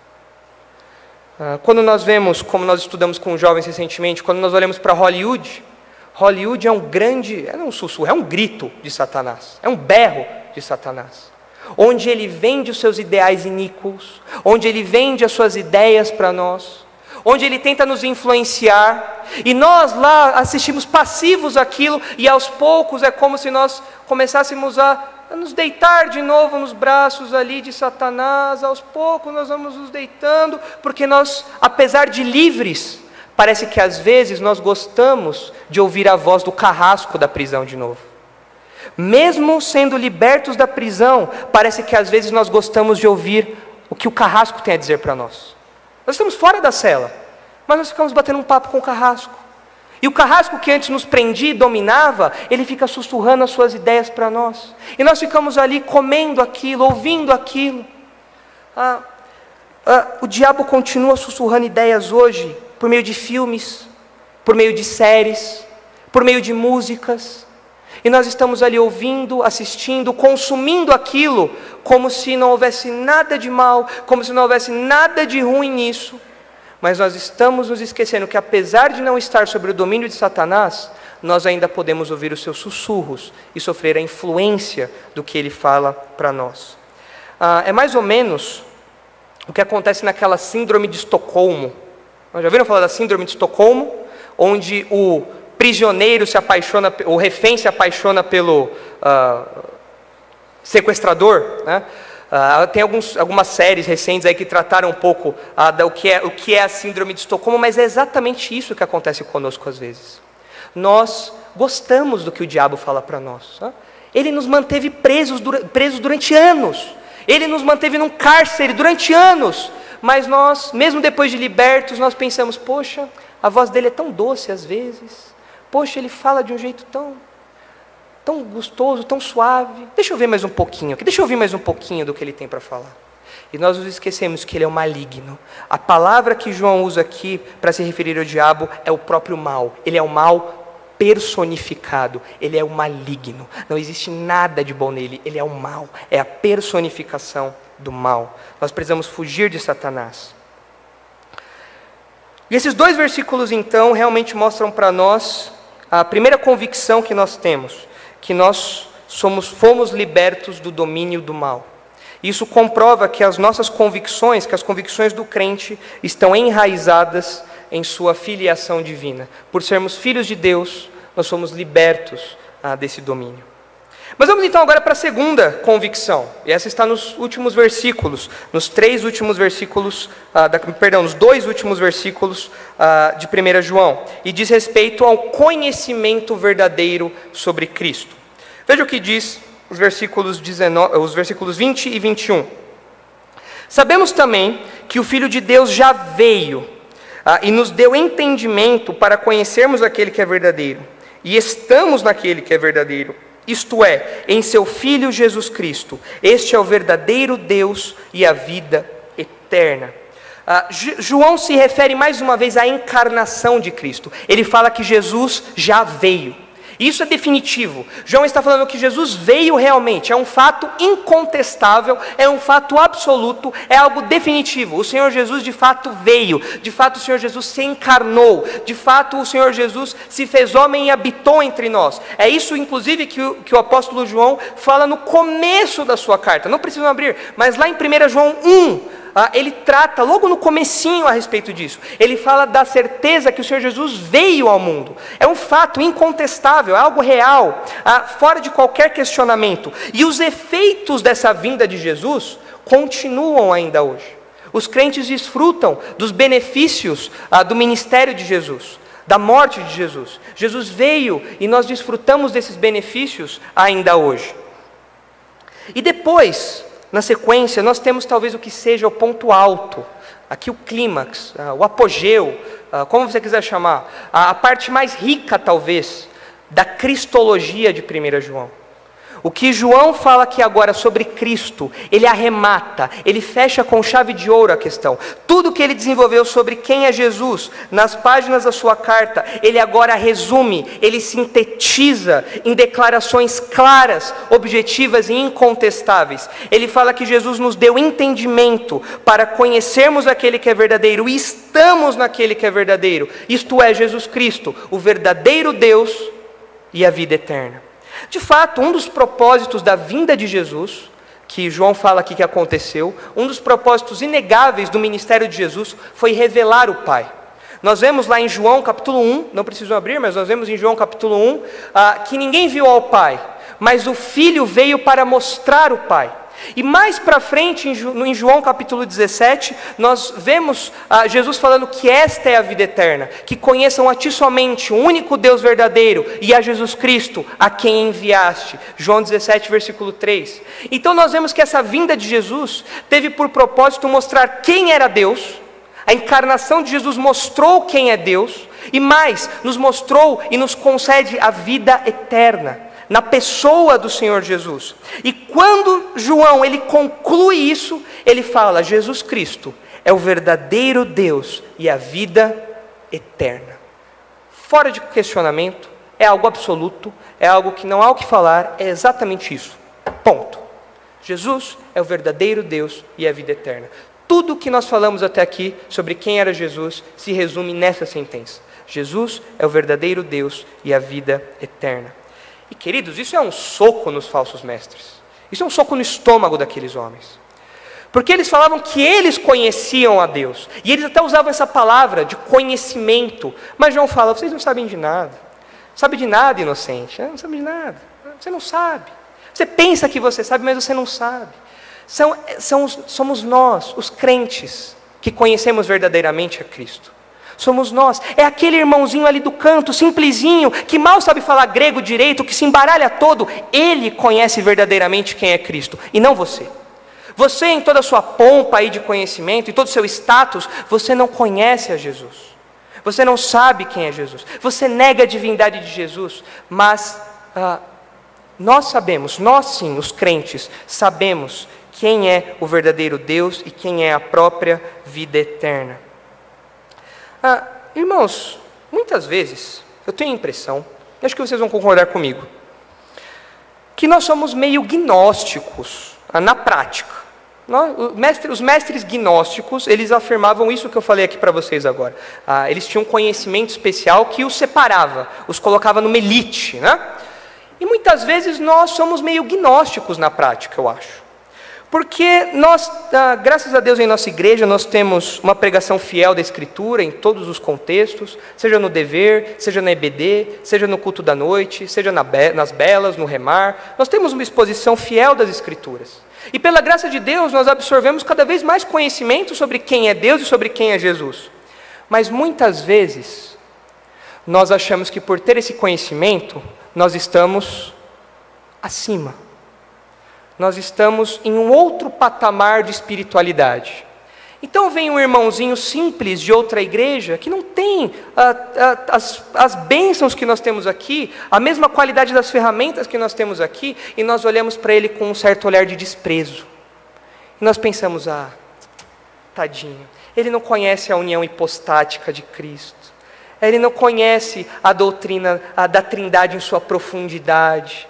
Quando nós vemos, como nós estudamos com jovens recentemente, quando nós olhamos para Hollywood é um grande, é um sussurro, é um grito de Satanás, é um berro de Satanás, onde ele vende os seus ideais iníquos, onde ele vende as suas ideias para nós, onde ele tenta nos influenciar, e nós lá assistimos passivos àquilo, e aos poucos é como se nós começássemos a nos deitar de novo nos braços ali de Satanás. Aos poucos nós vamos nos deitando, porque nós, apesar de livres, parece que às vezes nós gostamos de ouvir a voz do carrasco da prisão de novo. Mesmo sendo libertos da prisão, parece que às vezes nós gostamos de ouvir o que o carrasco tem a dizer para nós. Nós estamos fora da cela, mas nós ficamos batendo um papo com o carrasco. E o carrasco que antes nos prendia e dominava, ele fica sussurrando as suas ideias para nós. E nós ficamos ali comendo aquilo, ouvindo aquilo. O diabo continua sussurrando ideias hoje, por meio de filmes, por meio de séries, por meio de músicas. E nós estamos ali ouvindo, assistindo, consumindo aquilo, como se não houvesse nada de mal, como se não houvesse nada de ruim nisso. Mas nós estamos nos esquecendo que, apesar de não estar sob o domínio de Satanás, nós ainda podemos ouvir os seus sussurros e sofrer a influência do que ele fala para nós. É mais ou menos o que acontece naquela síndrome de Estocolmo. Já ouviram falar da síndrome de Estocolmo? Onde o prisioneiro se apaixona, o refém se apaixona pelo sequestrador, né? Tem algumas séries recentes aí que trataram um pouco o que é a síndrome de Estocolmo, mas é exatamente isso que acontece conosco às vezes. Nós gostamos do que o diabo fala para nós. Ele nos manteve presos durante anos. Ele nos manteve num cárcere durante anos. Mas nós, mesmo depois de libertos, nós pensamos: poxa, a voz dele é tão doce às vezes. Poxa, ele fala de um jeito tão gostoso, tão suave. Deixa eu ver mais um pouquinho aqui. Deixa eu ouvir mais um pouquinho do que ele tem para falar. E nós nos esquecemos que ele é o maligno. A palavra que João usa aqui para se referir ao diabo é o próprio mal. Ele é o mal personificado. Ele é o maligno. Não existe nada de bom nele. Ele é o mal. É a personificação do mal. Nós precisamos fugir de Satanás. E esses 2 versículos, então, realmente mostram para nós a primeira convicção que nós temos, que nós fomos libertos do domínio do mal. Isso comprova que as nossas convicções, que as convicções do crente estão enraizadas em sua filiação divina. Por sermos filhos de Deus, nós somos libertos desse domínio. Mas vamos então agora para a segunda convicção, e essa está nos últimos versículos, nos 2 últimos versículos de 1 João, e diz respeito ao conhecimento verdadeiro sobre Cristo. Veja o que diz os versículos 20 e 21. Sabemos também que o Filho de Deus já veio e nos deu entendimento para conhecermos aquele que é verdadeiro, e estamos naquele que é verdadeiro, isto é, em seu Filho Jesus Cristo. Este é o verdadeiro Deus e a vida eterna. João se refere mais uma vez à encarnação de Cristo. Ele fala que Jesus já veio. Isso é definitivo. João está falando que Jesus veio realmente. É um fato incontestável, é um fato absoluto, é algo definitivo. O Senhor Jesus de fato veio. De fato o Senhor Jesus se encarnou. De fato o Senhor Jesus se fez homem e habitou entre nós. É isso inclusive que o apóstolo João fala no começo da sua carta. Não precisam abrir, mas lá em 1 João 1, ele trata logo no comecinho a respeito disso. Ele fala da certeza que o Senhor Jesus veio ao mundo. É um fato incontestável, é algo real, fora de qualquer questionamento. E os efeitos dessa vinda de Jesus continuam ainda hoje. Os crentes desfrutam dos benefícios do ministério de Jesus, da morte de Jesus. Jesus veio e nós desfrutamos desses benefícios ainda hoje. E depois, na sequência, nós temos talvez o que seja o ponto alto, aqui o clímax, o apogeu, como você quiser chamar, a parte mais rica talvez, da cristologia de 1 João. O que João fala aqui agora sobre Cristo, ele arremata, ele fecha com chave de ouro a questão. Tudo que ele desenvolveu sobre quem é Jesus, nas páginas da sua carta, ele agora resume, ele sintetiza em declarações claras, objetivas e incontestáveis. Ele fala que Jesus nos deu entendimento para conhecermos aquele que é verdadeiro, e estamos naquele que é verdadeiro, isto é, Jesus Cristo, o verdadeiro Deus e a vida eterna. De fato, um dos propósitos da vinda de Jesus, que João fala aqui que aconteceu, um dos propósitos inegáveis do ministério de Jesus foi revelar o Pai. Nós vemos lá em João capítulo 1, não preciso abrir, mas nós vemos em João capítulo 1, que ninguém viu ao Pai, mas o Filho veio para mostrar o Pai. E mais para frente, em João capítulo 17, nós vemos Jesus falando que esta é a vida eterna, que conheçam a ti somente, o único Deus verdadeiro, e a Jesus Cristo, a quem enviaste. João 17, versículo 3. Então nós vemos que essa vinda de Jesus teve por propósito mostrar quem era Deus. A encarnação de Jesus mostrou quem é Deus, e mais, nos mostrou e nos concede a vida eterna na pessoa do Senhor Jesus. E quando João ele conclui isso, ele fala: Jesus Cristo é o verdadeiro Deus e a vida eterna. Fora de questionamento, é algo absoluto, é algo que não há o que falar, é exatamente isso. Ponto. Jesus é o verdadeiro Deus e a vida eterna. Tudo o que nós falamos até aqui sobre quem era Jesus se resume nessa sentença: Jesus é o verdadeiro Deus e a vida eterna. E queridos, isso é um soco nos falsos mestres. Isso é um soco no estômago daqueles homens. Porque eles falavam que eles conheciam a Deus. E eles até usavam essa palavra de conhecimento. Mas João fala: vocês não sabem de nada. Não sabe de nada, inocente. Não sabe de nada. Você não sabe. Você pensa que você sabe, mas você não sabe. Somos nós, os crentes, que conhecemos verdadeiramente a Cristo. Somos nós, é aquele irmãozinho ali do canto, simplesinho, que mal sabe falar grego direito, que se embaralha todo. Ele conhece verdadeiramente quem é Cristo, e não você. Você, em toda a sua pompa aí de conhecimento, e todo o seu status, você não conhece a Jesus. Você não sabe quem é Jesus. Você nega a divindade de Jesus, mas nós sabemos, nós sim, os crentes, sabemos quem é o verdadeiro Deus e quem é a própria vida eterna. Irmãos, muitas vezes eu tenho a impressão, e acho que vocês vão concordar comigo, que nós somos meio gnósticos na prática. Os mestres gnósticos, eles afirmavam isso que eu falei aqui para vocês agora. Eles tinham um conhecimento especial que os separava, os colocava numa elite, né? E muitas vezes nós somos meio gnósticos na prática, eu acho. Porque nós, graças a Deus, em nossa igreja, nós temos uma pregação fiel da Escritura em todos os contextos, seja no dever, seja na EBD, seja no culto da noite, seja nas belas, no remar. Nós temos uma exposição fiel das Escrituras. E pela graça de Deus, nós absorvemos cada vez mais conhecimento sobre quem é Deus e sobre quem é Jesus. Mas muitas vezes, nós achamos que por ter esse conhecimento, nós estamos acima. Nós estamos em um outro patamar de espiritualidade. Então vem um irmãozinho simples de outra igreja, que não tem as bênçãos que nós temos aqui, a mesma qualidade das ferramentas que nós temos aqui, e nós olhamos para ele com um certo olhar de desprezo. E nós pensamos, tadinho, ele não conhece a união hipostática de Cristo. Ele não conhece a doutrina da Trindade em sua profundidade.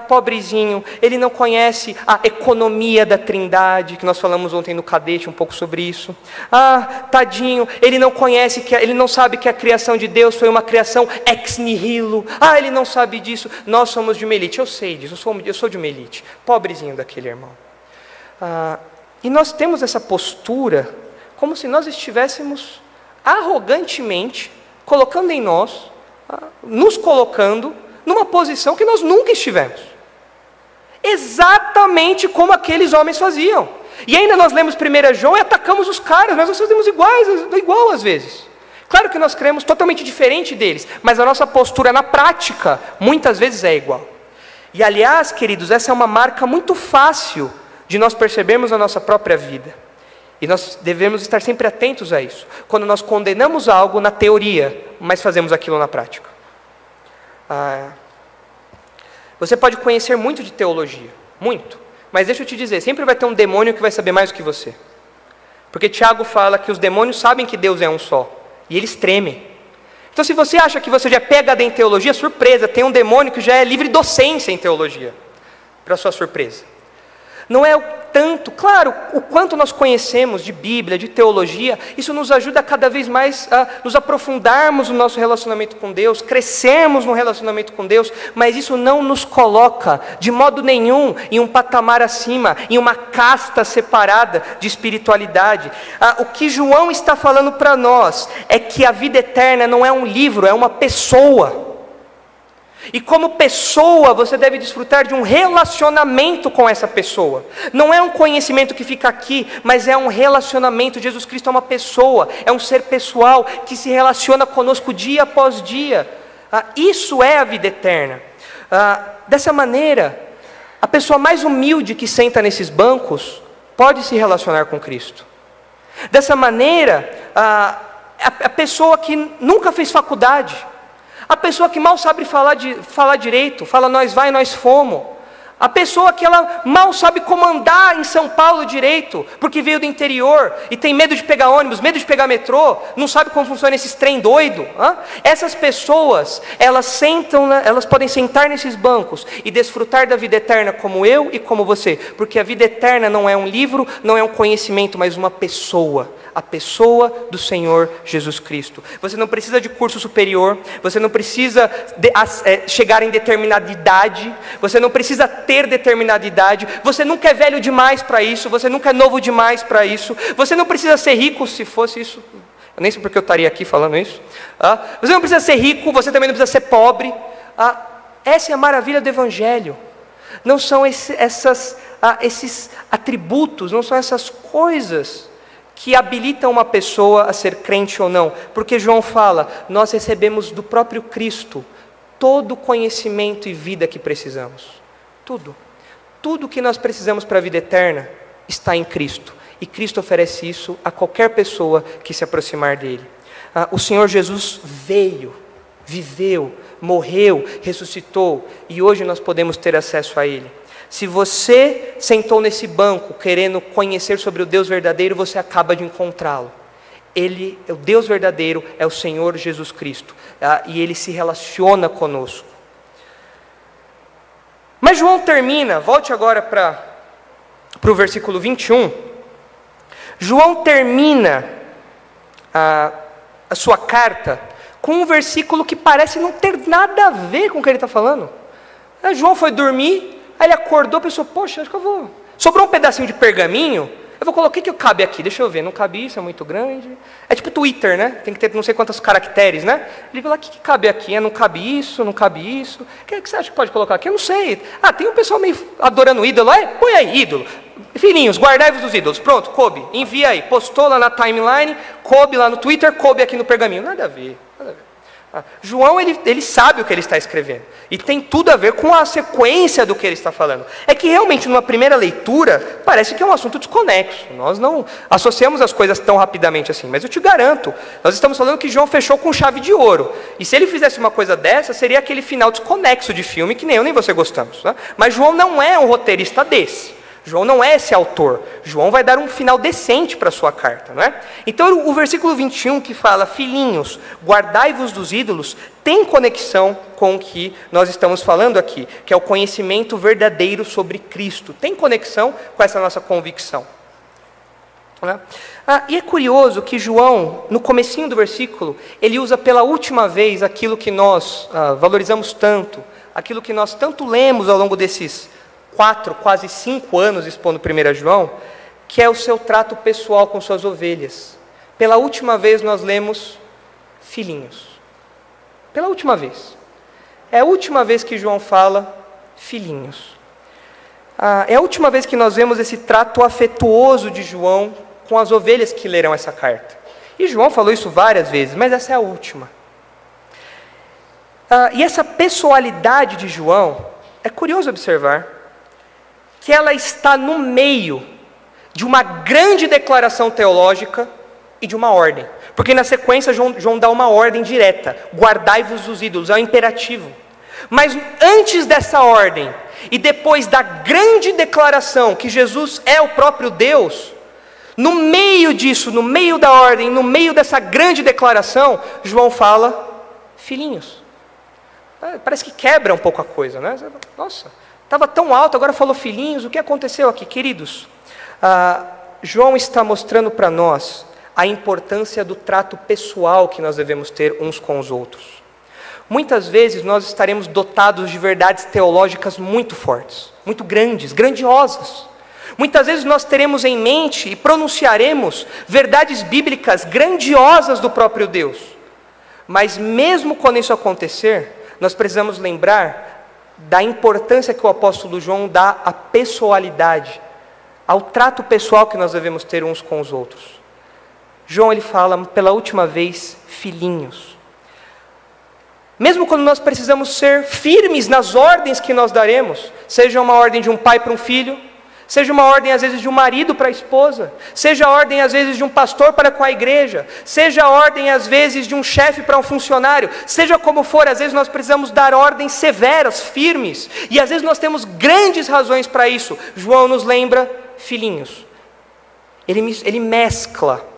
Pobrezinho, ele não conhece a economia da Trindade, que nós falamos ontem no cadete um pouco sobre isso. Tadinho, ele não conhece, ele não sabe que a criação de Deus foi uma criação ex nihilo. Ele não sabe disso. Nós somos de uma elite, eu sei disso, eu sou de uma elite. Pobrezinho daquele irmão. E nós temos essa postura, como se nós estivéssemos arrogantemente colocando em nós, nos colocando numa posição que nós nunca estivemos. Exatamente como aqueles homens faziam. E ainda nós lemos 1 João e atacamos os caras, mas nós fazemos igual às vezes. Claro que nós cremos totalmente diferente deles, mas a nossa postura na prática, muitas vezes é igual. E aliás, queridos, essa é uma marca muito fácil de nós percebermos a nossa própria vida. E nós devemos estar sempre atentos a isso. Quando nós condenamos algo na teoria, mas fazemos aquilo na prática. Você pode conhecer muito de teologia, muito, mas deixa eu te dizer, sempre vai ter um demônio que vai saber mais do que você. Porque Tiago fala que os demônios sabem que Deus é um só, e eles tremem. Então se você acha que você já é PhD em teologia, surpresa, tem um demônio que já é livre docência em teologia, para sua surpresa. Não é claro, o quanto nós conhecemos de Bíblia, de teologia, isso nos ajuda cada vez mais a nos aprofundarmos no nosso relacionamento com Deus, crescermos no relacionamento com Deus, mas isso não nos coloca de modo nenhum em um patamar acima, em uma casta separada de espiritualidade. O que João está falando para nós é que a vida eterna não é um livro, é uma pessoa. E como pessoa, você deve desfrutar de um relacionamento com essa pessoa. Não é um conhecimento que fica aqui, mas é um relacionamento. Jesus Cristo é uma pessoa, é um ser pessoal que se relaciona conosco dia após dia. Isso é a vida eterna. Dessa maneira, a pessoa mais humilde que senta nesses bancos pode se relacionar com Cristo. Dessa maneira, a pessoa que nunca fez faculdade, a pessoa que mal sabe falar direito, fala nós vai, nós fomos. A pessoa que ela mal sabe como andar em São Paulo direito, porque veio do interior e tem medo de pegar ônibus, medo de pegar metrô, não sabe como funciona esses trem doido. Essas pessoas, elas podem sentar nesses bancos e desfrutar da vida eterna como eu e como você, porque a vida eterna não é um livro, não é um conhecimento, mas uma pessoa. A pessoa do Senhor Jesus Cristo. Você não precisa de curso superior, você não precisa chegar em determinada idade, você não precisa ter determinada idade, você nunca é velho demais para isso, você nunca é novo demais para isso, você não precisa ser rico. Se fosse isso, eu nem sei porque eu estaria aqui falando isso. Você não precisa ser rico, você também não precisa ser pobre. Essa é a maravilha do Evangelho. Não são esses atributos, não são essas coisas que habilitam uma pessoa a ser crente ou não, porque João fala, nós recebemos do próprio Cristo todo o conhecimento e vida que precisamos, tudo que nós precisamos para a vida eterna está em Cristo, e Cristo oferece isso a qualquer pessoa que se aproximar dele. O Senhor Jesus veio, viveu, morreu, ressuscitou, e hoje nós podemos ter acesso a ele. Se você sentou nesse banco querendo conhecer sobre o Deus verdadeiro, você acaba de encontrá-lo. O Deus verdadeiro é o Senhor Jesus Cristo, e Ele se relaciona conosco. Mas João termina, volte agora para para o versículo 21, João termina a sua carta com um versículo que parece não ter nada a ver com o que ele está falando. João foi dormir, aí ele acordou e pensou, poxa, acho que eu vou... Sobrou um pedacinho de pergaminho, eu vou colocar o que cabe aqui, deixa eu ver, não cabe isso, é muito grande. É tipo Twitter, né? Tem que ter não sei quantos caracteres, né? Ele falou, o que cabe aqui? Não cabe isso, não cabe isso. O que você acha que pode colocar aqui? Eu não sei. Tem um pessoal meio adorando ídolo, põe aí, ídolo. Filhinhos, guardai-vos dos ídolos. Pronto, coube, envia aí. Postou lá na timeline, coube lá no Twitter, coube aqui no pergaminho. Nada a ver, nada a ver. João, ele sabe o que ele está escrevendo. E tem tudo a ver com a sequência do que ele está falando. É que realmente, numa primeira leitura, parece que é um assunto desconexo. Nós não associamos as coisas tão rapidamente assim. Mas eu te garanto, nós estamos falando que João fechou com chave de ouro. E se ele fizesse uma coisa dessa, seria aquele final desconexo de filme que nem eu nem você gostamos. Né? Mas João não é um roteirista desse. João não é esse autor. João vai dar um final decente para a sua carta, não é? Então, o versículo 21 que fala, filhinhos, guardai-vos dos ídolos, tem conexão com o que nós estamos falando aqui, que é o conhecimento verdadeiro sobre Cristo. Tem conexão com essa nossa convicção. Não é? E é curioso que João, no comecinho do versículo, ele usa pela última vez aquilo que nós valorizamos tanto, aquilo que nós tanto lemos ao longo desses 4, quase 5 anos expondo 1 João, que é o seu trato pessoal com suas ovelhas. Pela última vez nós lemos filhinhos. Pela última vez. É a última vez que João fala filhinhos. É a última vez que nós vemos esse trato afetuoso de João com as ovelhas que lerão essa carta. E João falou isso várias vezes, mas essa é a última. E essa pessoalidade de João, é curioso observar, que ela está no meio de uma grande declaração teológica e de uma ordem. Porque na sequência João dá uma ordem direta, guardai-vos dos ídolos, é um imperativo. Mas antes dessa ordem, e depois da grande declaração que Jesus é o próprio Deus, no meio disso, no meio da ordem, no meio dessa grande declaração, João fala, filhinhos. Parece que quebra um pouco a coisa, né? Nossa, estava tão alto, agora falou filhinhos, o que aconteceu aqui? Queridos, João está mostrando para nós a importância do trato pessoal que nós devemos ter uns com os outros. Muitas vezes nós estaremos dotados de verdades teológicas muito fortes, muito grandes, grandiosas. Muitas vezes nós teremos em mente e pronunciaremos verdades bíblicas grandiosas do próprio Deus. Mas mesmo quando isso acontecer, nós precisamos lembrar da importância que o apóstolo João dá à pessoalidade, ao trato pessoal que nós devemos ter uns com os outros. João, ele fala pela última vez, filhinhos. Mesmo quando nós precisamos ser firmes nas ordens que nós daremos, seja uma ordem de um pai para um filho, seja uma ordem às vezes de um marido para a esposa, seja a ordem às vezes de um pastor para com a igreja, seja a ordem às vezes de um chefe para um funcionário, seja como for, às vezes nós precisamos dar ordens severas, firmes, e às vezes nós temos grandes razões para isso. João nos lembra, filhinhos, ele mescla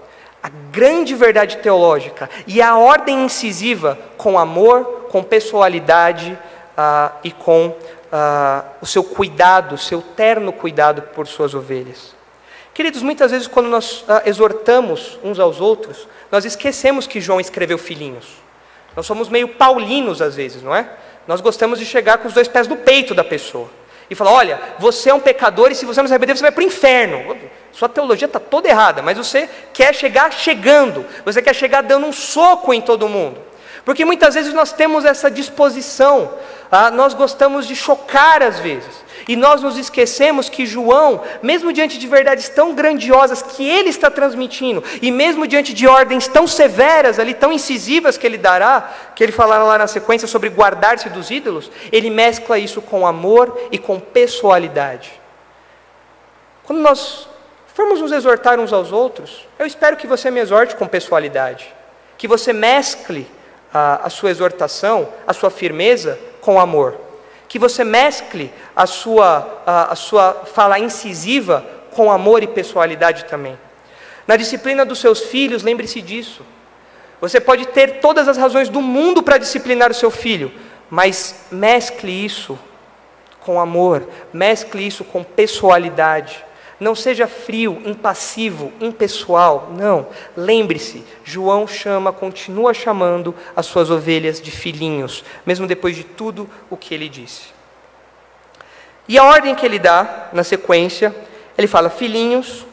a grande verdade teológica e a ordem incisiva com amor, com pessoalidade e com o seu cuidado, o seu terno cuidado por suas ovelhas. Queridos, muitas vezes quando nós exortamos uns aos outros, nós esquecemos que João escreveu filhinhos. Nós somos meio paulinos às vezes, não é? Nós gostamos de chegar com os 2 pés no peito da pessoa e falar, olha, você é um pecador e se você não se arrepender, você vai para o inferno. Sua teologia está toda errada, mas você quer chegar chegando, você quer chegar dando um soco em todo mundo. Porque muitas vezes nós temos essa disposição, nós gostamos de chocar às vezes, e nós nos esquecemos que João, mesmo diante de verdades tão grandiosas que ele está transmitindo, e mesmo diante de ordens tão severas ali, tão incisivas que ele dará, que ele falará lá na sequência sobre guardar-se dos ídolos, ele mescla isso com amor e com pessoalidade. Quando nós formos nos exortar uns aos outros, eu espero que você me exorte com pessoalidade, que você mescle a sua exortação, a sua firmeza com amor, que você mescle a sua fala incisiva com amor e pessoalidade também. Na disciplina dos seus filhos, lembre-se disso. Você pode ter todas as razões do mundo para disciplinar o seu filho, mas mescle isso com amor, mescle isso com pessoalidade. Não seja frio, impassivo, impessoal. Não. Lembre-se, João continua chamando as suas ovelhas de filhinhos, mesmo depois de tudo o que ele disse. E a ordem que ele dá, na sequência, ele fala: filhinhos,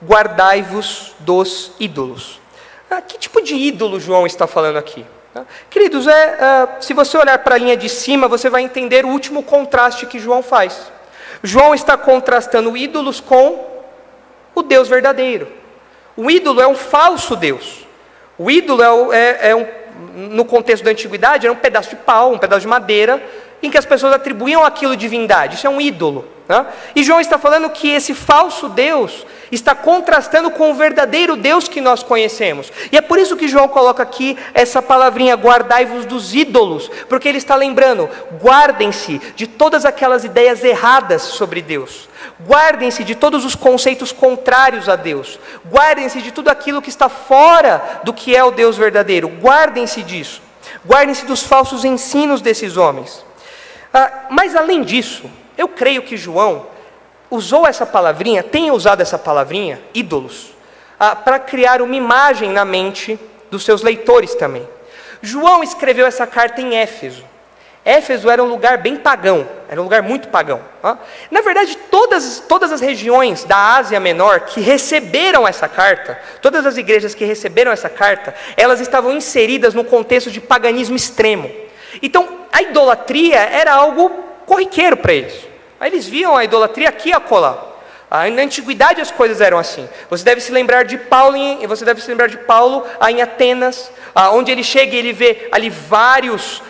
guardai-vos dos ídolos. Que tipo de ídolo João está falando aqui? Queridos, se você olhar para a linha de cima, você vai entender o último contraste que João faz. João está contrastando ídolos com o Deus verdadeiro. O ídolo é um falso Deus. O ídolo no contexto da antiguidade, era um pedaço de pau, um pedaço de madeira, em que as pessoas atribuíam aquilo divindade. Isso é um ídolo. E João está falando que esse falso Deus está contrastando com o verdadeiro Deus que nós conhecemos. E é por isso que João coloca aqui essa palavrinha: guardai-vos dos ídolos, porque ele está lembrando: guardem-se de todas aquelas ideias erradas sobre Deus, guardem-se de todos os conceitos contrários a Deus, guardem-se de tudo aquilo que está fora do que é o Deus verdadeiro, guardem-se disso, guardem-se dos falsos ensinos desses homens. Mas além disso, eu creio que João usou essa palavrinha, tem usado essa palavrinha, ídolos, para criar uma imagem na mente dos seus leitores também. João escreveu essa carta em Éfeso. Éfeso era um lugar bem pagão, era um lugar muito pagão. Na verdade, todas as regiões da Ásia Menor que receberam essa carta, todas as igrejas que receberam essa carta, elas estavam inseridas no contexto de paganismo extremo. Então, a idolatria era algo corriqueiro para eles. Eles viam a idolatria aqui e acolá. Na antiguidade as coisas eram assim. Você deve se lembrar de Paulo em Atenas, onde ele chega e ele vê ali vários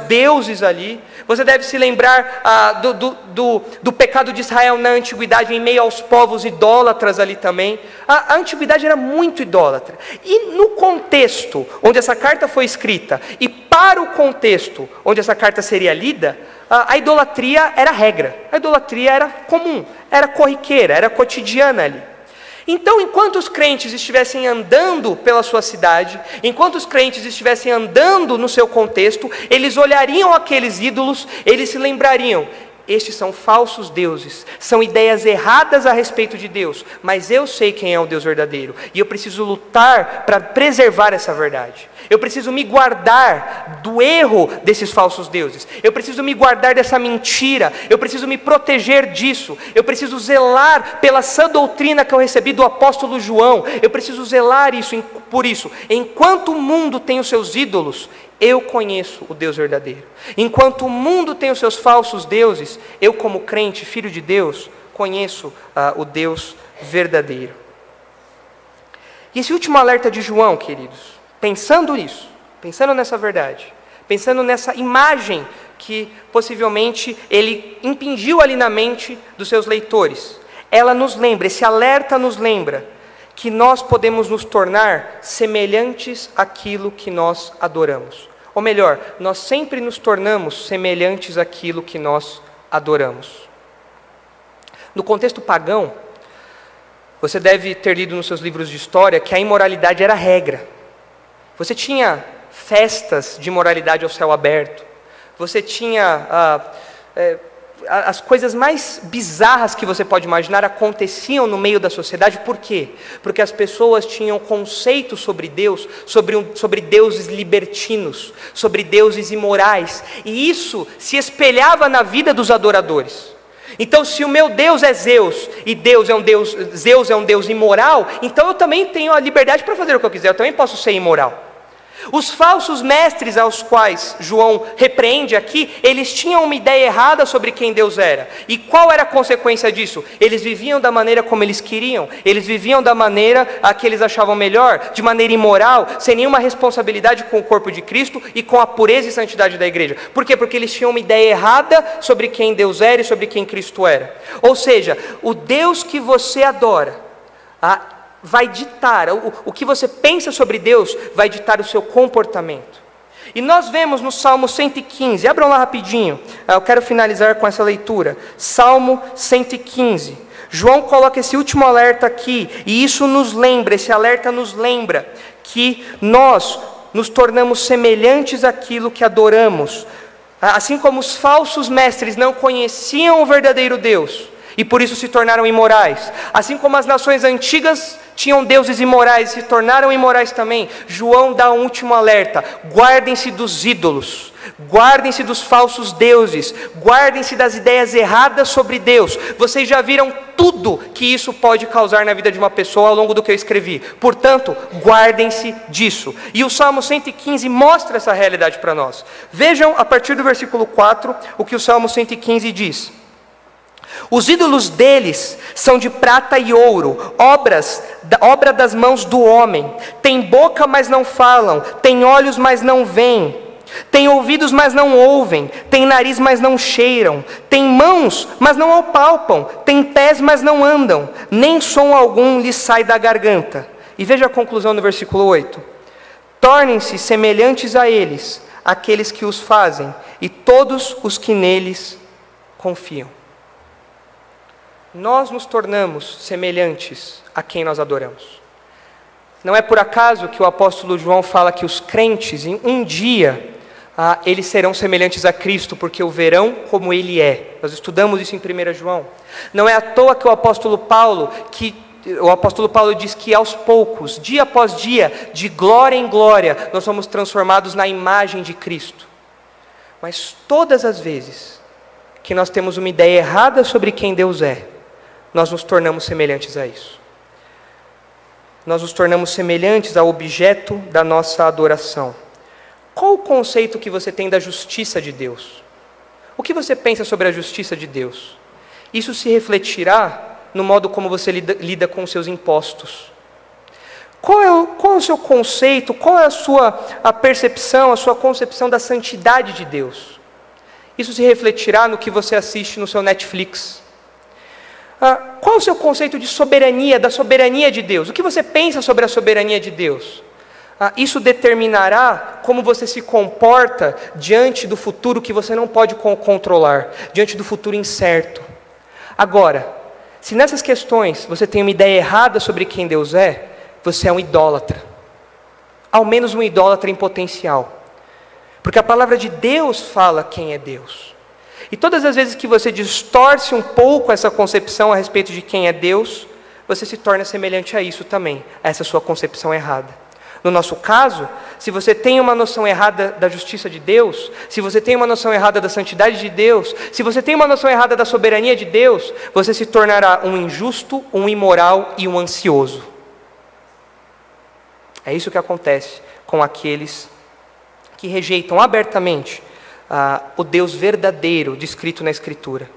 deuses ali. Você deve se lembrar do pecado de Israel na antiguidade, em meio aos povos idólatras ali também. A antiguidade era muito idólatra. E no contexto onde essa carta foi escrita, e para o contexto onde essa carta seria lida, a idolatria era regra, a idolatria era comum, era corriqueira, era cotidiana ali. Então, enquanto os crentes estivessem andando pela sua cidade, enquanto os crentes estivessem andando no seu contexto, eles olhariam aqueles ídolos, eles se lembrariam: estes são falsos deuses, são ideias erradas a respeito de Deus, mas eu sei quem é o Deus verdadeiro, e eu preciso lutar para preservar essa verdade. Eu preciso me guardar do erro desses falsos deuses, eu preciso me guardar dessa mentira, eu preciso me proteger disso, eu preciso zelar pela sã doutrina que eu recebi do apóstolo João, eu preciso zelar por isso. Enquanto o mundo tem os seus ídolos, eu conheço o Deus verdadeiro. Enquanto o mundo tem os seus falsos deuses, eu, como crente, filho de Deus, conheço o Deus verdadeiro. E esse último alerta de João, queridos, pensando nisso, pensando nessa verdade, pensando nessa imagem que possivelmente ele impingiu ali na mente dos seus leitores, ela nos lembra, esse alerta nos lembra que nós podemos nos tornar semelhantes àquilo que nós adoramos. Ou melhor, nós sempre nos tornamos semelhantes àquilo que nós adoramos. No contexto pagão, você deve ter lido nos seus livros de história que a imoralidade era regra. Você tinha festas de imoralidade ao céu aberto. Você tinha as coisas mais bizarras que você pode imaginar aconteciam no meio da sociedade. Por quê? Porque as pessoas tinham conceitos sobre Deus, sobre deuses libertinos, sobre deuses imorais, e isso se espelhava na vida dos adoradores. Então, se o meu Deus é Zeus, e Zeus é um Deus imoral, então eu também tenho a liberdade para fazer o que eu quiser, eu também posso ser imoral. Os falsos mestres aos quais João repreende aqui, eles tinham uma ideia errada sobre quem Deus era. E qual era a consequência disso? Eles viviam da maneira como eles queriam, eles viviam da maneira a que eles achavam melhor, de maneira imoral, sem nenhuma responsabilidade com o corpo de Cristo e com a pureza e santidade da igreja. Por quê? Porque eles tinham uma ideia errada sobre quem Deus era e sobre quem Cristo era. Ou seja, o Deus que você adora vai ditar, o que você pensa sobre Deus vai ditar o seu comportamento. E nós vemos no Salmo 115, abram lá rapidinho, eu quero finalizar com essa leitura. Salmo 115, João coloca esse último alerta aqui, e isso nos lembra, esse alerta nos lembra que nós nos tornamos semelhantes àquilo que adoramos. Assim como os falsos mestres não conheciam o verdadeiro Deus, e por isso se tornaram imorais. Assim como as nações antigas tinham deuses imorais e se tornaram imorais também, João dá um último alerta: guardem-se dos ídolos, guardem-se dos falsos deuses, guardem-se das ideias erradas sobre Deus. Vocês já viram tudo que isso pode causar na vida de uma pessoa ao longo do que eu escrevi. Portanto, guardem-se disso. E o Salmo 115 mostra essa realidade para nós. Vejam a partir do versículo 4 o que o Salmo 115 diz: os ídolos deles são de prata e ouro, obra das mãos do homem. Têm boca, mas não falam, têm olhos, mas não veem, têm ouvidos, mas não ouvem, têm nariz, mas não cheiram, têm mãos, mas não apalpam, têm pés, mas não andam, nem som algum lhes sai da garganta. E veja a conclusão no versículo 8: tornem-se semelhantes a eles, aqueles que os fazem, e todos os que neles confiam. Nós nos tornamos semelhantes a quem nós adoramos. Não é por acaso que o apóstolo João fala que os crentes, em um dia, eles serão semelhantes a Cristo, porque o verão como Ele é. Nós estudamos isso em 1 João. Não é à toa que o apóstolo Paulo diz que aos poucos, dia após dia, de glória em glória, nós somos transformados na imagem de Cristo. Mas todas as vezes que nós temos uma ideia errada sobre quem Deus é, nós nos tornamos semelhantes a isso. Nós nos tornamos semelhantes ao objeto da nossa adoração. Qual o conceito que você tem da justiça de Deus? O que você pensa sobre a justiça de Deus? Isso se refletirá no modo como você lida com os seus impostos. Qual é o seu conceito, qual é a percepção, a sua concepção da santidade de Deus? Isso se refletirá no que você assiste no seu Netflix. Qual é o seu conceito de soberania, da soberania de Deus? O que você pensa sobre a soberania de Deus? Isso determinará como você se comporta diante do futuro que você não pode controlar, diante do futuro incerto. Agora, se nessas questões você tem uma ideia errada sobre quem Deus é, você é um idólatra. Ao menos um idólatra em potencial. Porque a palavra de Deus fala quem é Deus. E todas as vezes que você distorce um pouco essa concepção a respeito de quem é Deus, você se torna semelhante a isso também, a essa sua concepção errada. No nosso caso, se você tem uma noção errada da justiça de Deus, se você tem uma noção errada da santidade de Deus, se você tem uma noção errada da soberania de Deus, você se tornará um injusto, um imoral e um ansioso. É isso que acontece com aqueles que rejeitam abertamente o Deus verdadeiro descrito na Escritura.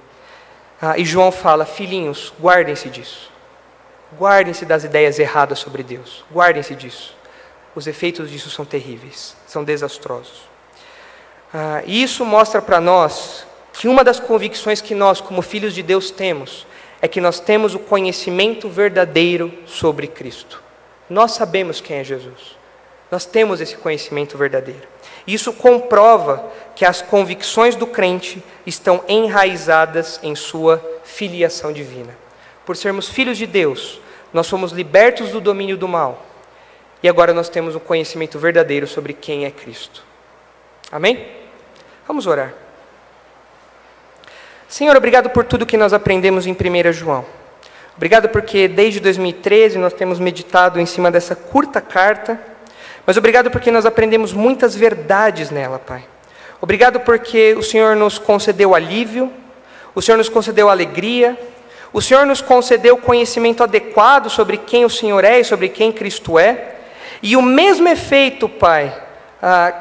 E João fala: filhinhos, guardem-se disso. Guardem-se das ideias erradas sobre Deus. Guardem-se disso. Os efeitos disso são terríveis, são desastrosos. E isso mostra para nós que uma das convicções que nós, como filhos de Deus, temos, é que nós temos o conhecimento verdadeiro sobre Cristo. Nós sabemos quem é Jesus. Nós temos esse conhecimento verdadeiro. Isso comprova que as convicções do crente estão enraizadas em sua filiação divina. Por sermos filhos de Deus, nós somos libertos do domínio do mal. E agora nós temos um conhecimento verdadeiro sobre quem é Cristo. Amém? Vamos orar. Senhor, obrigado por tudo que nós aprendemos em 1 João. Obrigado porque desde 2013 nós temos meditado em cima dessa curta carta. Mas obrigado porque nós aprendemos muitas verdades nela, Pai. Obrigado porque o Senhor nos concedeu alívio, o Senhor nos concedeu alegria, o Senhor nos concedeu conhecimento adequado sobre quem o Senhor é e sobre quem Cristo é. E o mesmo efeito, Pai,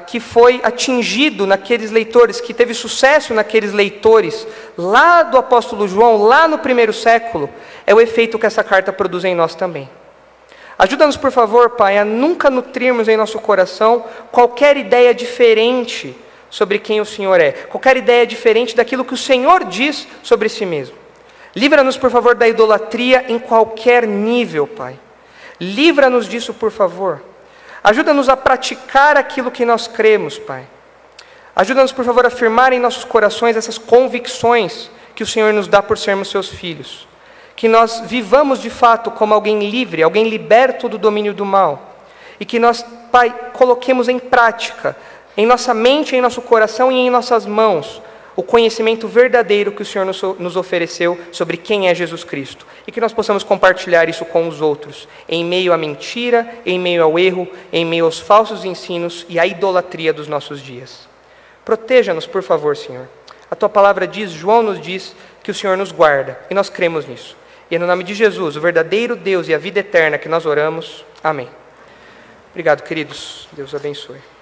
que foi atingido naqueles leitores, que teve sucesso naqueles leitores, lá do apóstolo João, lá no 1º século, é o efeito que essa carta produz em nós também. Ajuda-nos, por favor, Pai, a nunca nutrirmos em nosso coração qualquer ideia diferente sobre quem o Senhor é, qualquer ideia diferente daquilo que o Senhor diz sobre si mesmo. Livra-nos, por favor, da idolatria em qualquer nível, Pai. Livra-nos disso, por favor. Ajuda-nos a praticar aquilo que nós cremos, Pai. Ajuda-nos, por favor, a afirmar em nossos corações essas convicções que o Senhor nos dá por sermos seus filhos. Que nós vivamos de fato como alguém livre, alguém liberto do domínio do mal. E que nós, Pai, coloquemos em prática, em nossa mente, em nosso coração e em nossas mãos, o conhecimento verdadeiro que o Senhor nos ofereceu sobre quem é Jesus Cristo, e que nós possamos compartilhar isso com os outros, em meio à mentira, em meio ao erro, em meio aos falsos ensinos e à idolatria dos nossos dias. Proteja-nos, por favor, Senhor. A Tua palavra diz, João nos diz, que o Senhor nos guarda, e nós cremos nisso. E é no nome de Jesus, o verdadeiro Deus e a vida eterna, que nós oramos. Amém. Obrigado, queridos. Deus abençoe.